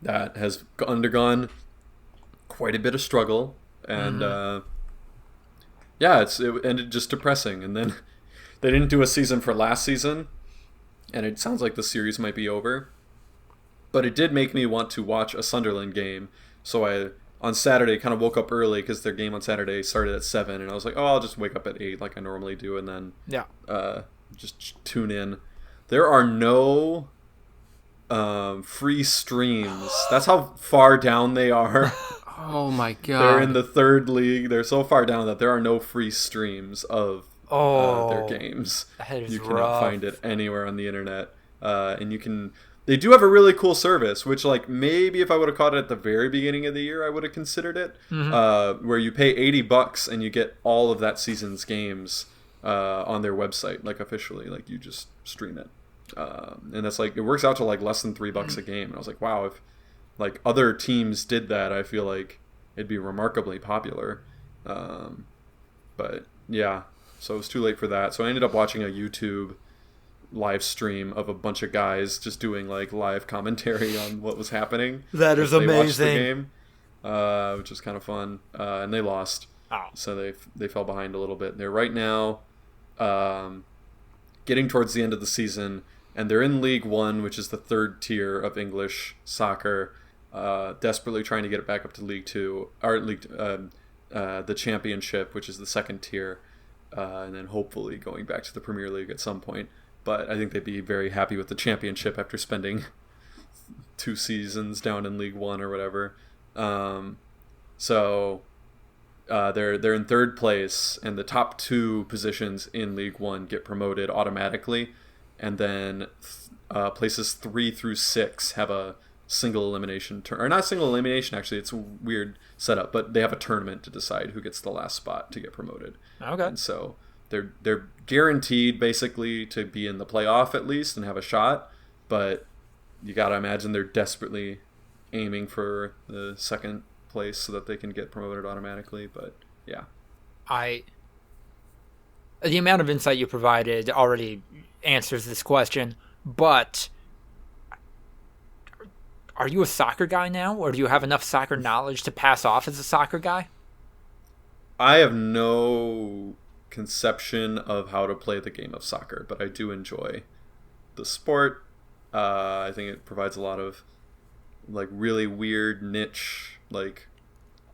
That has undergone quite a bit of struggle, and it ended just depressing. And then they didn't do a season for last season, and it sounds like the series might be over. But it did make me want to watch a Sunderland game, so I on Saturday kind of woke up early because their game on Saturday started at 7, and I was like, oh, I'll just wake up at 8 like I normally do, and then just tune in. There are no free streams. That's how far down they are. Oh my god. They're in the 3rd league. They're so far down that there are no free streams of their games. You cannot find it anywhere on the internet. And they do have a really cool service, which like maybe if I would have caught it at the very beginning of the year, I would have considered it. Where you pay $80 and you get all of that season's games on their website, like officially, like you just stream it. And that's like, it works out to like less than $3 a game. And I was like, wow, if like other teams did that, I feel like it'd be remarkably popular. But yeah, so it was too late for that. So I ended up watching a YouTube live stream of a bunch of guys just doing like live commentary on what was happening. That is amazing. They watched the game, which was kind of fun. And they lost. Oh. So they fell behind a little bit. They're right now getting towards the end of the season, and they're in League One, which is the 3rd tier of English soccer, desperately trying to get it back up to League Two, or the Championship, which is the 2nd tier, and then hopefully going back to the Premier League at some point. But I think they'd be very happy with the Championship after spending 2 seasons down in League One or whatever. So they're in 3rd place, and the top 2 positions in League One get promoted automatically, and then places 3 through 6 have a single elimination or not single elimination, actually it's a weird setup, but they have a tournament to decide who gets the last spot to get promoted. Okay. And so they're guaranteed basically to be in the playoff at least and have a shot, but you gotta imagine they're desperately aiming for the 2nd place so that they can get promoted automatically. But yeah, the amount of insight you provided already answers this question, but are you a soccer guy now, or do you have enough soccer knowledge to pass off as a soccer guy? I have no conception of how to play the game of soccer, but I do enjoy the sport. I think it provides a lot of like really weird niche like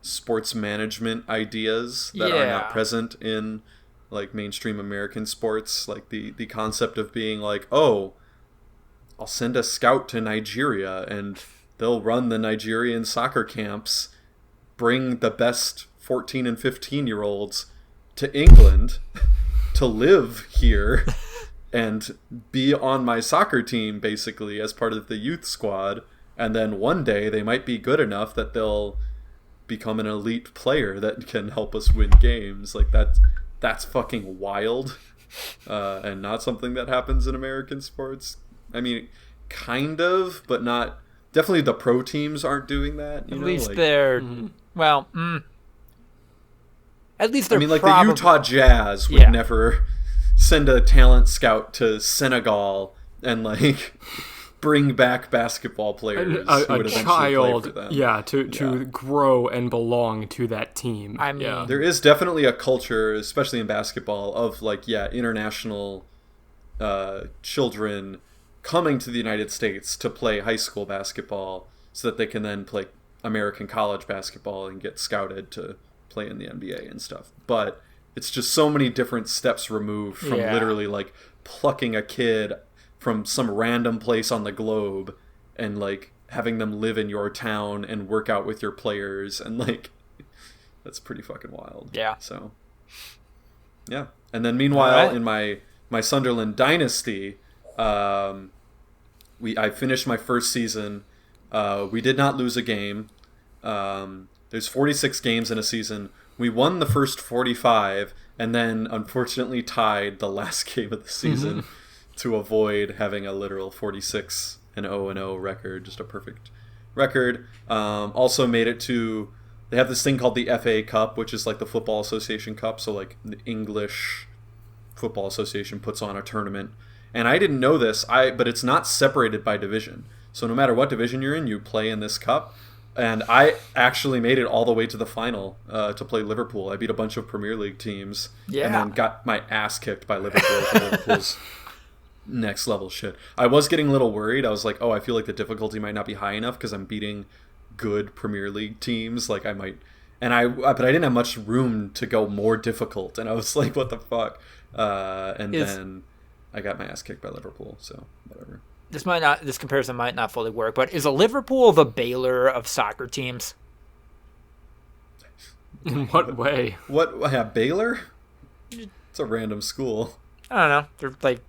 sports management ideas that are not present in like mainstream American sports. Like the concept of being like, oh, I'll send a scout to Nigeria and they'll run the Nigerian soccer camps, bring the best 14 and 15-year-olds to England to live here and be on my soccer team, basically, as part of the youth squad. And then one day they might be good enough that they'll become an elite player that can help us win games. Like, that's fucking wild. And not something that happens in American sports. I mean, kind of, but not. Definitely the pro teams aren't doing that. At least they're, well, at least they're the Utah Jazz would never send a talent scout to Senegal and, like, bring back basketball players a child, to grow and belong to that team. I mean, there is definitely a culture, especially in basketball, of, like, international children coming to the United States to play high school basketball so that they can then play American college basketball and get scouted to play in the NBA and stuff. But it's just so many different steps removed from literally like plucking a kid from some random place on the globe and like having them live in your town and work out with your players, and like that's pretty fucking wild. Yeah. So yeah. And then meanwhile in my Sunderland dynasty, I finished my first season. We did not lose a game. There's 46 games in a season. We won the first 45 and then unfortunately tied the last game of the season to avoid having a literal 46 and 0-0 record, just a perfect record. Also made it to, they have this thing called the FA Cup, which is like the Football Association Cup. So like the English Football Association puts on a tournament. And I didn't know this, but it's not separated by division. So no matter what division you're in, you play in this cup. And I actually made it all the way to the final to play Liverpool. I beat a bunch of Premier League teams and then got my ass kicked by Liverpool for Liverpool's next level shit. I was getting a little worried. I was like, oh, I feel like the difficulty might not be high enough because I'm beating good Premier League teams. Like I might, but I didn't have much room to go more difficult. And I was like, what the fuck? Then I got my ass kicked by Liverpool, so whatever. This comparison might not fully work, but is a Liverpool the Baylor of soccer teams? In what way? Baylor? It's a random school. I don't know. They're like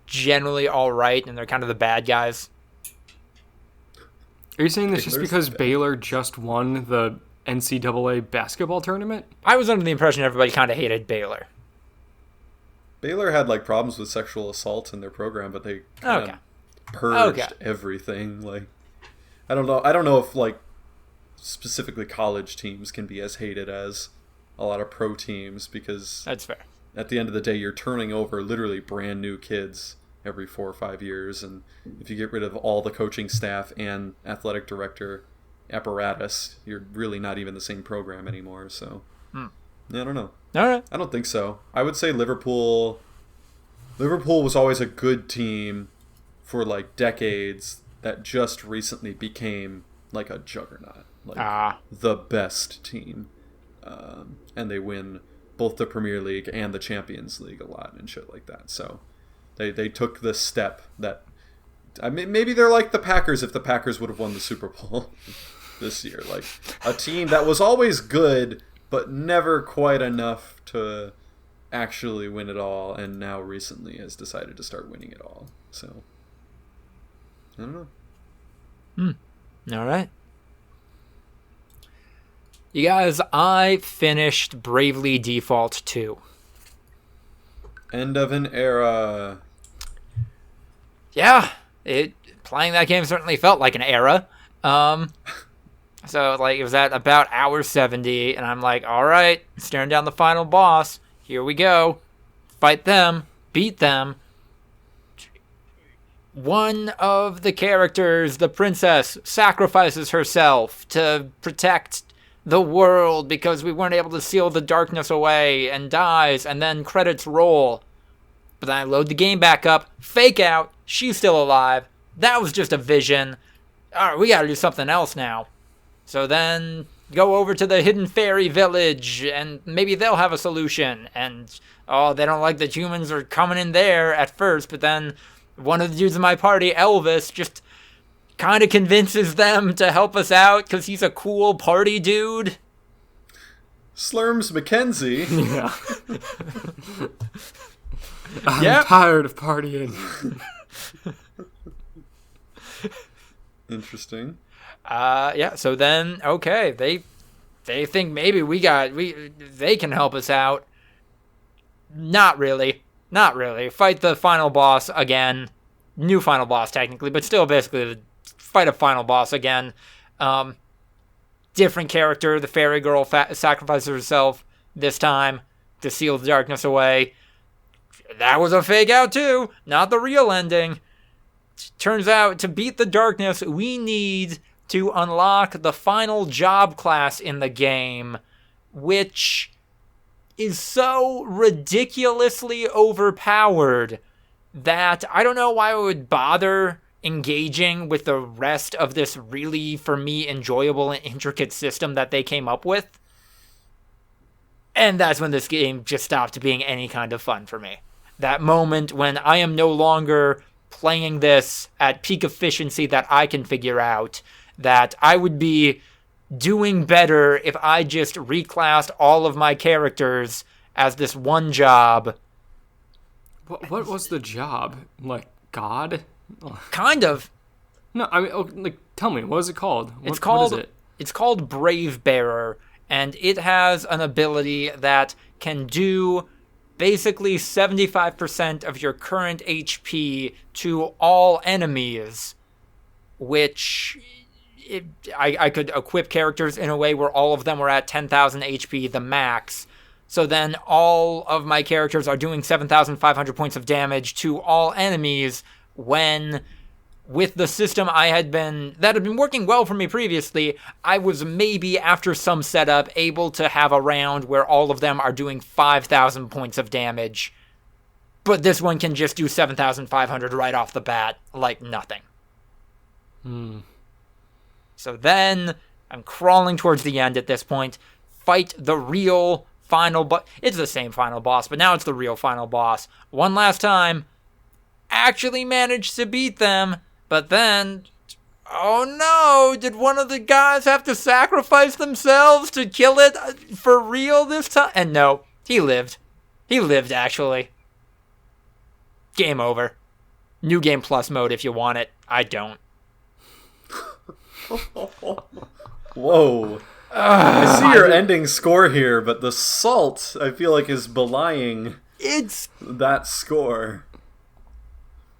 generally all right, and they're kind of the bad guys. Are you saying this just because Baylor just won the NCAA basketball tournament? I was under the impression everybody kind of hated Baylor. Baylor had like problems with sexual assault in their program, but they kind of purged everything. Like, I don't know if like specifically college teams can be as hated as a lot of pro teams, because that's fair. At the end of the day, you're turning over literally brand new kids every 4 or 5 years, and if you get rid of all the coaching staff and athletic director apparatus, you're really not even the same program anymore. So. Yeah, I don't know. All right. I don't think so. I would say Liverpool was always a good team for like decades that just recently became like a juggernaut, like the best team, and they win both the Premier League and the Champions League a lot and shit like that. So they took the step that, I mean, maybe they're like the Packers if the Packers would have won the Super Bowl this year, like a team that was always good but never quite enough to actually win it all, and now recently has decided to start winning it all. So, I don't know. All right. You guys, I finished Bravely Default 2. End of an era. Yeah, playing that game certainly felt like an era. So, like, it was at about hour 70, and I'm like, all right, staring down the final boss. Here we go. Fight them. Beat them. one of the characters, the princess, sacrifices herself to protect the world because we weren't able to seal the darkness away, and dies, and then credits roll. But then I load the game back up, fake out, she's still alive. That was just a vision. Alright, we gotta do something else now. So then go over to the hidden fairy village, and maybe they'll have a solution. And, they don't like that humans are coming in there at first, but then one of the dudes in my party, Elvis, just kind of convinces them to help us out because he's a cool party dude. Slurms McKenzie. Yeah. I'm tired of partying. Interesting. So then, okay, they think maybe they can help us out. Not really. Fight the final boss again. New final boss, technically, but still basically fight a final boss again. Different character. The fairy girl sacrifices herself this time to seal the darkness away. That was a fake out too, not the real ending. Turns out, to beat the darkness, we need to unlock the final job class in the game, which is so ridiculously overpowered that I don't know why I would bother engaging with the rest of this really, for me, enjoyable and intricate system that they came up with. And that's when this game just stopped being any kind of fun for me. That moment when I am no longer playing this at peak efficiency that I can figure out, that I would be doing better if I just reclassed all of my characters as this one job. What was the job? Like, God? Kind of. No, I mean, tell me, what is it called? What is it? It's called Brave Bearer, and it has an ability that can do basically 75% of your current HP to all enemies, which I could equip characters in a way where all of them were at 10,000 HP, the max. So then all of my characters are doing 7,500 points of damage to all enemies, when with the system that had been working well for me previously, I was maybe, after some setup, able to have a round where all of them are doing 5,000 points of damage. But this one can just do 7,500 right off the bat, like nothing. So then, I'm crawling towards the end at this point. Fight the real final boss. It's the same final boss, but now it's the real final boss. One last time. Actually managed to beat them, but then, oh no, did one of the guys have to sacrifice themselves to kill it for real this time? And no, he lived. He lived, actually. Game over. New Game Plus mode if you want it. I don't. Whoa. I see your ending score here, but the salt, I feel like, is belying that score.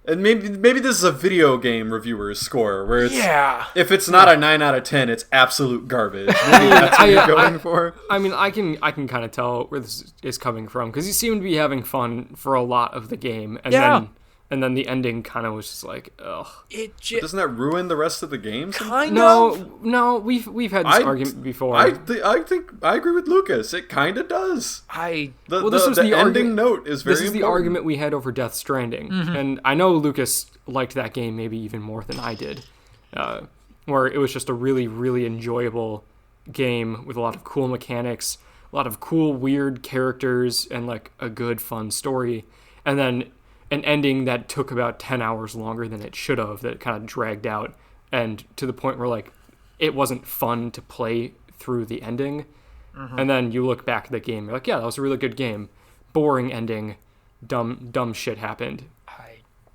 And maybe this is a video game reviewer's score, where it's, if it's not a 9 out of 10, it's absolute garbage. Maybe that's what you're going for. I mean, I can kind of tell where this is coming from, because you seem to be having fun for a lot of the game, and then the ending kind of was just like, ugh. Doesn't that ruin the rest of the game? No, we've had this argument before. I think I agree with Lucas. It kind of does. The ending note is very important. This is the argument we had over Death Stranding, and I know Lucas liked that game maybe even more than I did, where it was just a really, really enjoyable game with a lot of cool mechanics, a lot of cool, weird characters, and like a good, fun story, and then an ending that took about 10 hours longer than it should have, that kind of dragged out, and to the point where like it wasn't fun to play through the ending. And then you look back at the game, you're like, yeah, that was a really good game. Boring ending, dumb shit happened.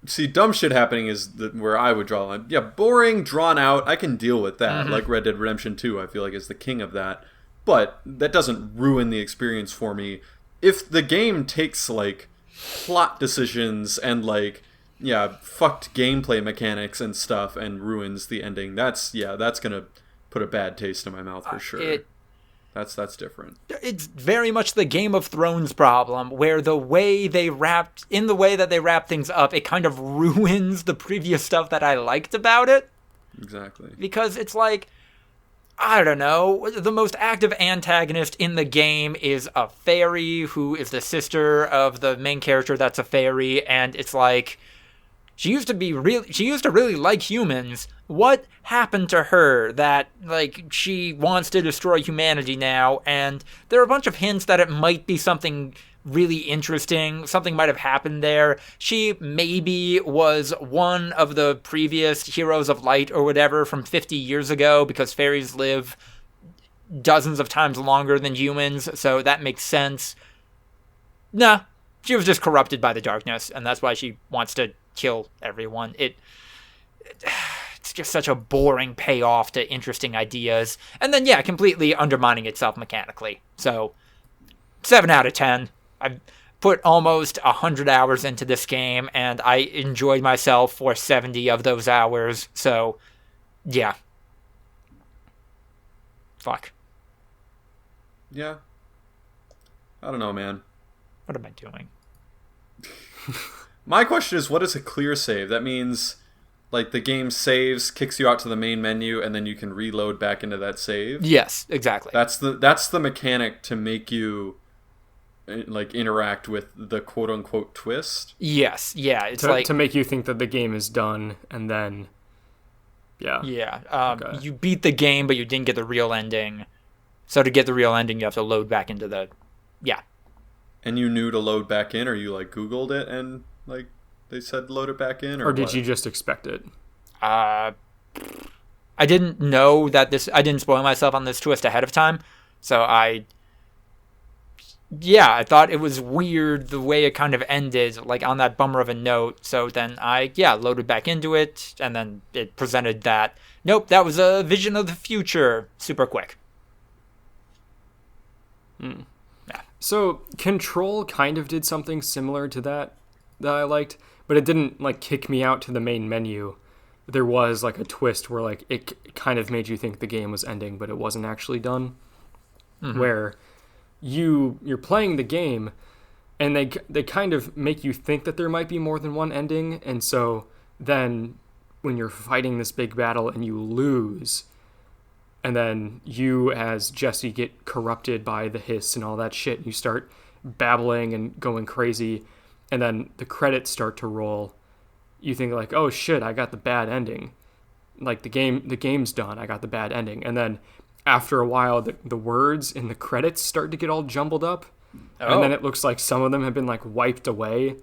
See, dumb shit happening is where I would draw the line. Yeah, boring, drawn out, I can deal with that. Like Red Dead Redemption 2, I feel like is the king of that. But that doesn't ruin the experience for me. If the game takes like plot decisions and like fucked gameplay mechanics and stuff and ruins the ending, that's gonna put a bad taste in my mouth for sure. That's different. It's very much the Game of Thrones problem, where the way that they wrap things up, it kind of ruins the previous stuff that I liked about it. Exactly. Because it's like, I don't know, the most active antagonist in the game is a fairy who is the sister of the main character that's a fairy, and it's like, she used to really like humans. What happened to her that, like, she wants to destroy humanity now? And there are a bunch of hints that it might be something really interesting. Something might have happened there. She maybe was one of the previous heroes of light or whatever from 50 years ago, because fairies live dozens of times longer than humans, so that makes sense. Nah, she was just corrupted by the darkness, and that's why she wants to kill everyone. It's just such a boring payoff to interesting ideas. And then, yeah, completely undermining itself mechanically. So, 7 out of 10. I've put almost 100 hours into this game, and I enjoyed myself for 70 of those hours. So, yeah. Fuck. Yeah. I don't know, man. What am I doing? My question is, what is a clear save? That means, like, the game saves, kicks you out to the main menu, and then you can reload back into that save? Yes, exactly. That's the mechanic to make you, like, interact with the quote-unquote twist? Yes, yeah. It's to make you think that the game is done, and then... Yeah. Yeah. Okay. You beat the game, but you didn't get the real ending. So to get the real ending, you have to load back into the... Yeah. And you knew to load back in, or you, like, Googled it and... Like, they said load it back in, or did you just expect it? I didn't know that I didn't spoil myself on this twist ahead of time, so I thought it was weird the way it kind of ended, like on that bummer of a note, so then I loaded back into it, and then it presented that, nope, that was a vision of the future, super quick. Yeah. So, Control kind of did something similar to that I liked, but it didn't, like, kick me out to the main menu. There was, like, a twist where, like, it kind of made you think the game was ending, but it wasn't actually done. Mm-hmm. Where you're playing the game, and they kind of make you think that there might be more than one ending, and so then when you're fighting this big battle and you lose, and then you as Jesse get corrupted by the hiss and all that shit, and you start babbling and going crazy, and then the credits start to roll, you think like, oh shit, I got the bad ending. Like the game's done, I got the bad ending. And then after a while, the words in the credits start to get all jumbled up. Oh. And then it looks like some of them have been like wiped away.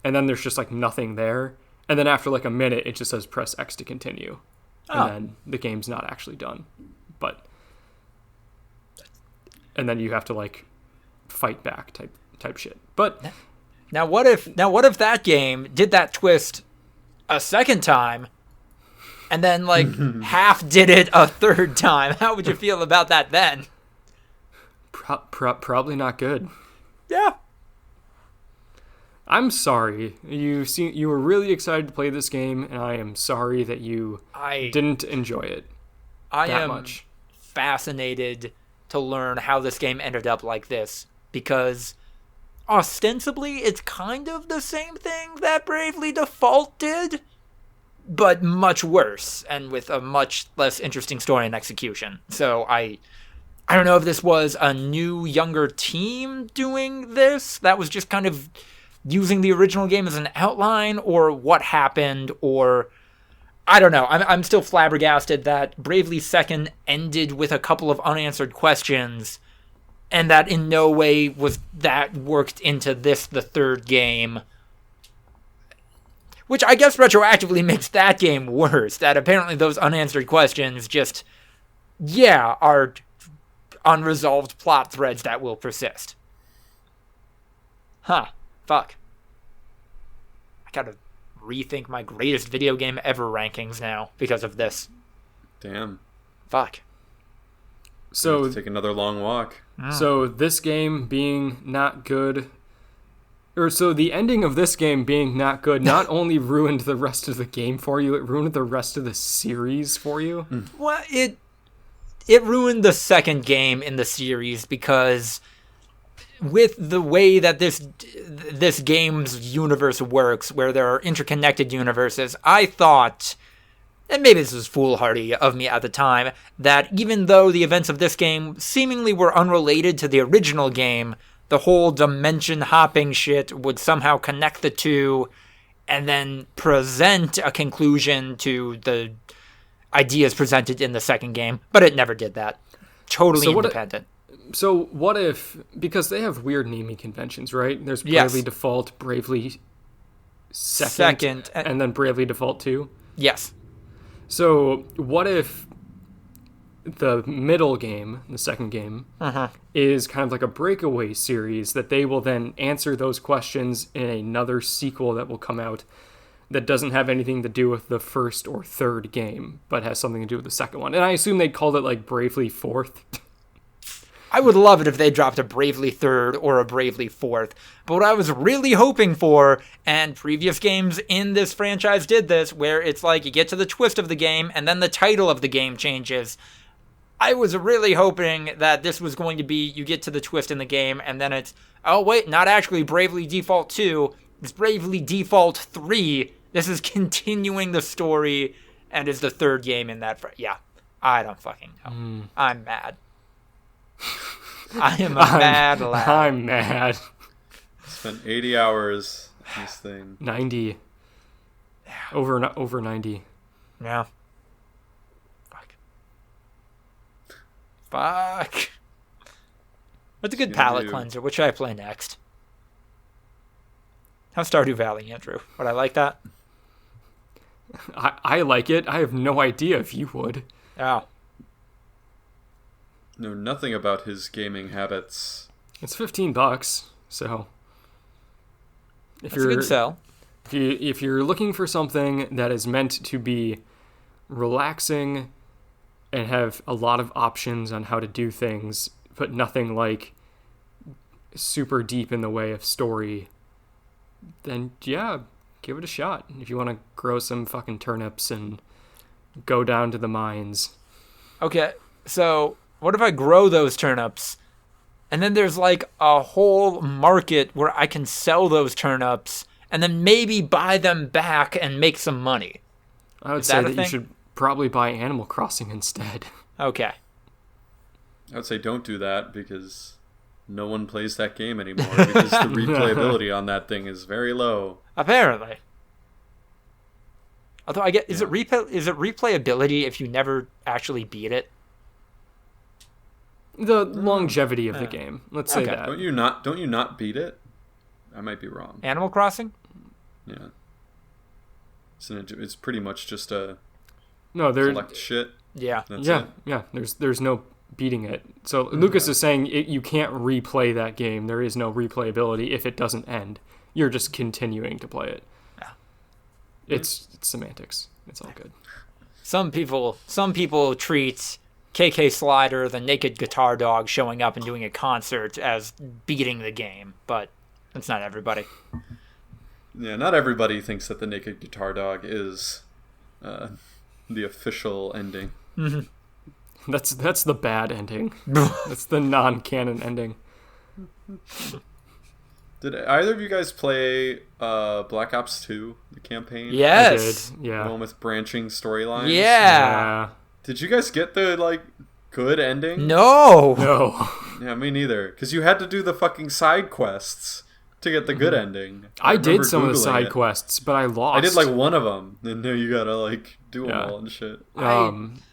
And then there's just like nothing there. And then after like a minute, it just says press X to continue. Oh. And then the game's not actually done. And then you have to like fight back type shit. But Now what if that game did that twist a second time, and then like half did it a third time? How would you feel about that then? Probably not good. Yeah. I'm sorry. You were really excited to play this game, and I am sorry that you didn't enjoy it. I am fascinated to learn how this game ended up like this, because ostensibly, it's kind of the same thing that Bravely Default did, but much worse, and with a much less interesting story and execution. So I don't know if this was a new, younger team doing this that was just kind of using the original game as an outline, or what happened, or... I don't know. I'm still flabbergasted that Bravely Second ended with a couple of unanswered questions, and that in no way was that worked into the third game. Which I guess retroactively makes that game worse, that apparently those unanswered questions just, are unresolved plot threads that will persist. Huh. Fuck. I gotta rethink my greatest video game ever rankings now because of this. Damn. Fuck. So take another long walk. So this game being not good, so the ending of this game being not good not only ruined the rest of the game for you, it ruined the rest of the series for you. Well, it ruined the second game in the series because with the way that this game's universe works, where there are interconnected universes, I thought, and maybe this was foolhardy of me at the time, that even though the events of this game seemingly were unrelated to the original game, the whole dimension hopping shit would somehow connect the two and then present a conclusion to the ideas presented in the second game, but it never did that. Totally independent. So what if, because they have weird naming conventions, right? There's Bravely Default, Bravely Second, and then Bravely Default 2? Yes. So what if the middle game, the second game, is kind of like a breakaway series that they will then answer those questions in another sequel that will come out that doesn't have anything to do with the first or third game, but has something to do with the second one. And I assume they'd call it like Bravely Fourth. I would love it if they dropped a Bravely Third or a Bravely Fourth. But what I was really hoping for, and previous games in this franchise did this, where it's like you get to the twist of the game and then the title of the game changes. I was really hoping that this was going to be, you get to the twist in the game and then it's, oh wait, not actually Bravely Default 2, it's Bravely Default 3. This is continuing the story and is the third game in that. Yeah, I don't fucking know. I'm mad. I am a mad lad. I'm mad. Spent 80 hours on this thing. 90. Over 90. Yeah. Fuck. What's a good palate cleanser? What should I play next? How's Stardew Valley, Andrew? Would I like that? I like it. I have no idea if you would. Oh. Know nothing about his gaming habits. It's $15, so That's a good sell. If you're looking for something that is meant to be relaxing and have a lot of options on how to do things, but nothing like super deep in the way of story, then yeah, give it a shot. If you want to grow some fucking turnips and go down to the mines. Okay, so what if I grow those turnips and then there's like a whole market where I can sell those turnips and then maybe buy them back and make some money? I would say that you should probably buy Animal Crossing instead. Okay. I would say don't do that because no one plays that game anymore because the replayability on that thing is very low. Apparently. Although is it replayability if you never actually beat it? The longevity of the game. Let's say that. Don't you not beat it? I might be wrong. Animal Crossing? Yeah. It's pretty much just a collect shit. Yeah. Yeah. There's no beating it. So Lucas is saying you can't replay that game. There is no replayability if it doesn't end. You're just continuing to play it. Yeah. It's semantics. It's all good. Some people treat KK Slider, the naked guitar dog, showing up and doing a concert as beating the game, but that's not everybody. Yeah, not everybody thinks that the naked guitar dog is the official ending. Mm-hmm. That's the bad ending. That's the non-canon ending. Did either of you guys play Black Ops 2, the campaign? Yes. I did, yeah. The one with branching storylines? Yeah. Did you guys get the, good ending? No. Yeah, me neither. Because you had to do the fucking side quests to get the good ending. I did some of the side quests, but I lost. I did, one of them. And now you gotta, do them all and shit.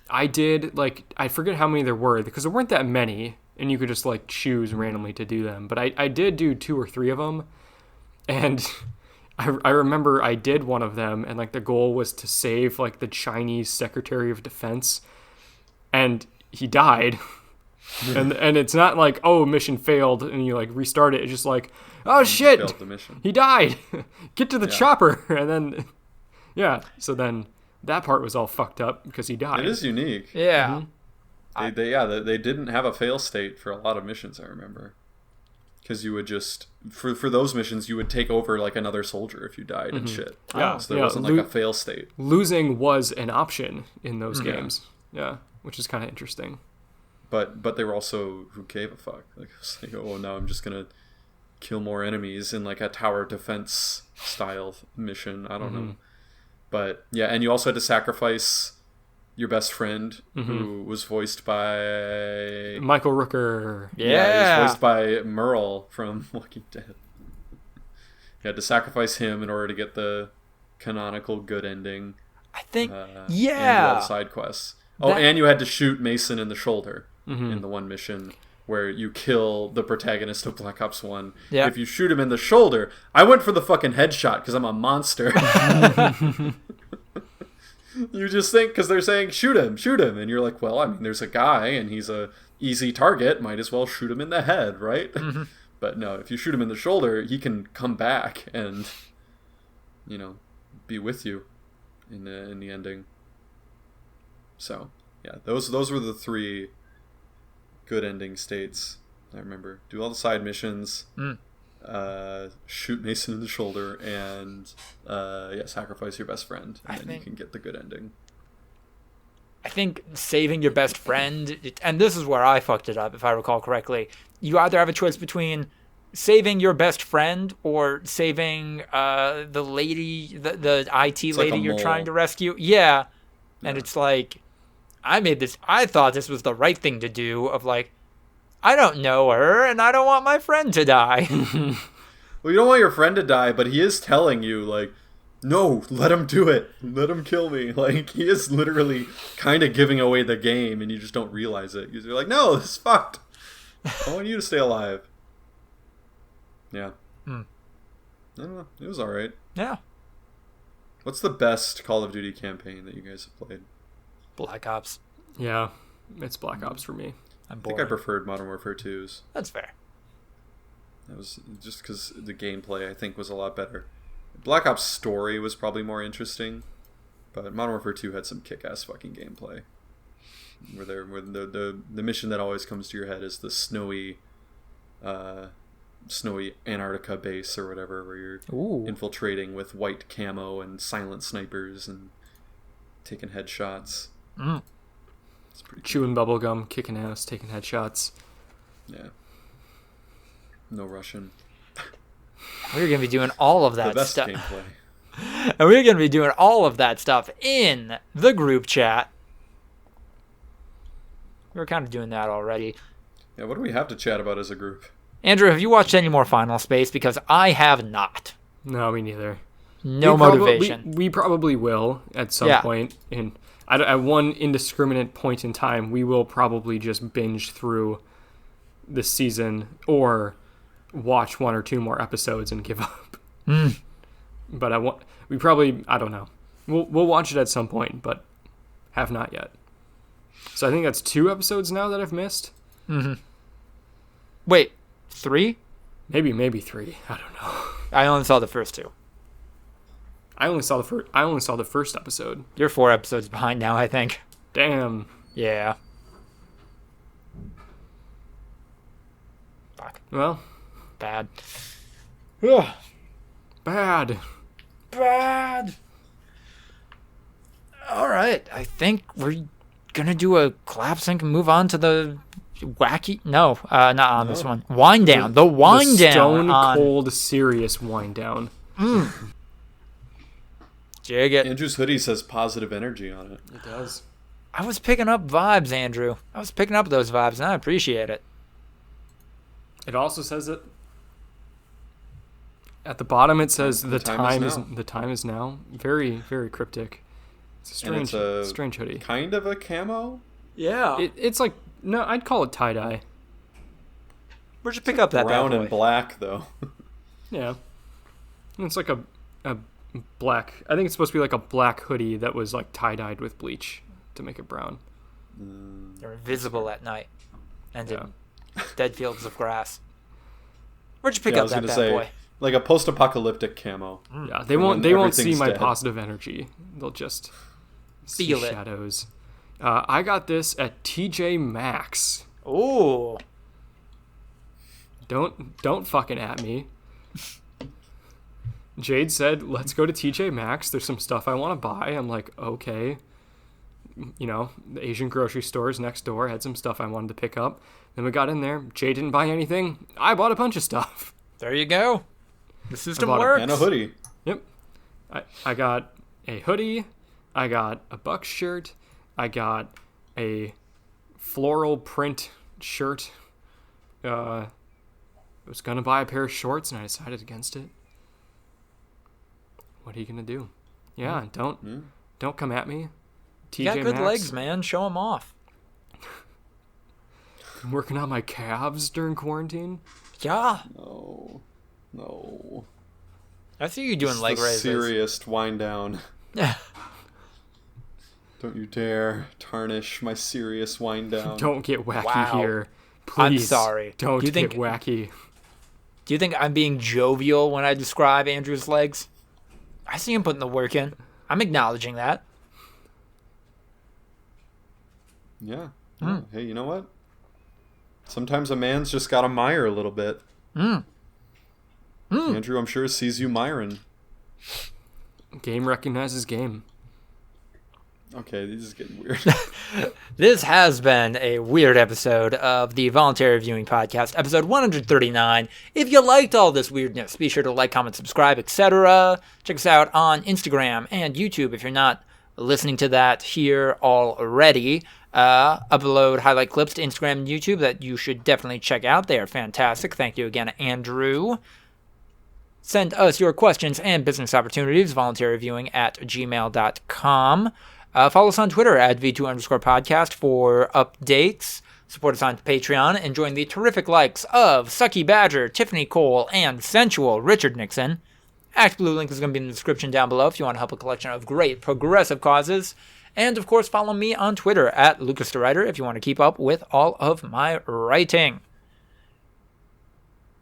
I did, I forget how many there were, because there weren't that many, and you could just, choose randomly to do them. But I did do 2 or 3 of them, and I remember I did one of them, and, the goal was to save, the Chinese Secretary of Defense, and he died. and it's not mission failed, and you, restart it. It's just oh, shit, failed the mission. He died. Get to the chopper. And then, so then that part was all fucked up because he died. It is unique. Yeah. Mm-hmm. They didn't have a fail state for a lot of missions, I remember. Because you would just, for those missions, you would take over another soldier if you died and shit. Yeah. So there wasn't a fail state. Losing was an option in those games. Yeah, which is kind of interesting. but they were also, who gave a fuck? Like, it was like, oh, now I'm just gonna kill more enemies in like a tower defense style mission. I don't know. But yeah, and you also had to sacrifice your best friend, who was voiced by Michael Rooker. he was voiced by Merle from Walking Dead. You had to sacrifice him in order to get the canonical good ending. I think, and do all the side quests. Oh, That- and you had to shoot Mason in the shoulder in the one mission where you kill the protagonist of Black Ops 1. Yeah. If you shoot him in the shoulder, I went for the fucking headshot because I'm a monster. You just think, because they're saying, shoot him. And you're like, well, I mean, there's a guy and he's a easy target. Might as well shoot him in the head, right? But no, if you shoot him in the shoulder, he can come back and, you know, be with you in the ending. So, yeah, those were the 3 good ending states. I remember. Do all the side missions, shoot Mason in the shoulder, and sacrifice your best friend, and then you can get the good ending. I think saving your best friend, and this is where I fucked it up, if I recall correctly. You either have a choice between saving your best friend or saving the lady, the IT It's lady like a you're mole. trying to rescue. Yeah. And it's like, I thought this was the right thing to do, of like, I don't know her, and I don't want my friend to die. Well, you don't want your friend to die, but he is telling you, like, no, let him do it. Let him kill me. Like, he is literally kind of giving away the game, and you just don't realize it. You're like, no, this is fucked. I want you to stay alive. Yeah. I don't know. It was alright. Yeah. What's the best Call of Duty campaign that you guys have played? Black Ops. Yeah, it's Black Ops for me. I'm I think bored. I preferred Modern Warfare 2's. That's fair. That was just because the gameplay, I think, was a lot better. Black Ops story was probably more interesting, but Modern Warfare 2 had some kick-ass fucking gameplay. Where the mission that always comes to your head is the snowy Antarctica base or whatever, where you're infiltrating with white camo and silent snipers and taking headshots. It's pretty cool. Chewing bubblegum, kicking ass, taking headshots. Yeah. No Russian. We're going to be doing all of The that best stuff. gameplay. And we're going to be doing all of that stuff in the group chat. We were kind of doing that already. Yeah, what do we have to chat about as a group? Andrew, have you watched any more Final Space? Because I have not. No, me neither. No motivation. We probably will at some point. At one indiscriminate point in time, we will probably just binge through the season or watch 1 or 2 more episodes and give up. But I don't know. We'll watch it at some point, but have not yet. So I think that's 2 episodes now that I've missed. Wait, 3? Maybe 3. I don't know. I only saw the first 2. I only saw the first episode. You're 4 episodes behind now, I think. Damn. Yeah. Fuck. Well, Bad. Ugh. bad. Bad. All right. I think we're going to do a clap sync and move on to the wacky... No, not on this one. Wind down. The wind down. Stone on... cold serious wind down. Jig it. Andrew's hoodie says positive energy on it. It does. I was picking up vibes, Andrew. I was picking up those vibes, and I appreciate it. It also says it at the bottom. It says the time is now. Very, very cryptic. It's a strange hoodie. Kind of a camo. Yeah. It's like, no, I'd call it tie dye. Where'd you pick up that Brown bad boy? and black though. Yeah, and it's like a black. I think it's supposed to be like a black hoodie that was like tie dyed with bleach to make it brown. They're invisible at night, and in dead fields of grass. Where'd you pick up that bad boy? Like a post-apocalyptic camo. Yeah, they won't see everything's my dead. positive energy. They'll just see Feel it. shadows. I got this at TJ Maxx. Ooh. Don't fucking at me. Jade said, let's go to TJ Maxx. There's some stuff I want to buy. I'm like, okay. the Asian grocery stores next door had some stuff I wanted to pick up. Then we got in there. Jay didn't buy anything. I bought a bunch of stuff. There you go. The system works. And a hoodie. Yep. I got a hoodie. I got a Bucks shirt. I got a floral print shirt. I was going to buy a pair of shorts, and I decided against it. What are you going to do? Yeah, don't come at me. TJ You got good Maxx. legs, man. Show them off. I'm working on my calves during quarantine. Yeah. No. I see you doing It's leg the raises. serious wind down. Yeah. Don't you dare tarnish my serious wind down. Don't get wacky Wow. here. I'm Please. sorry. Don't Do you get think- wacky. Do you think I'm being jovial when I describe Andrew's legs? I see him putting the work in. I'm acknowledging that. Yeah. Hey, you know what? Sometimes a man's just gotta mire a little bit. Andrew, I'm sure, sees you miring. Game recognizes game. Okay, this is getting weird. This has been a weird episode of the Voluntary Viewing Podcast, episode 139. If you liked all this weirdness, be sure to like, comment, subscribe, etc. Check us out on Instagram and YouTube if you're not listening to that here already. Upload highlight clips to Instagram and YouTube that you should definitely check out. They are fantastic. Thank you again, Andrew. Send us your questions and business opportunities, voluntaryviewing@gmail.com. Follow us on Twitter at V2_podcast for updates. Support us on Patreon and join the terrific likes of Sucky Badger, Tiffany Cole, and sensual Richard Nixon. ActBlue link is going to be in the description down below if you want to help a collection of great progressive causes. And, of course, follow me on Twitter at LucasTheWriter if you want to keep up with all of my writing.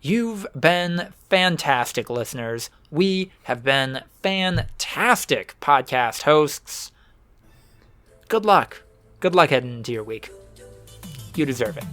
You've been fantastic, listeners. We have been fantastic podcast hosts. Good luck. Good luck heading into your week. You deserve it.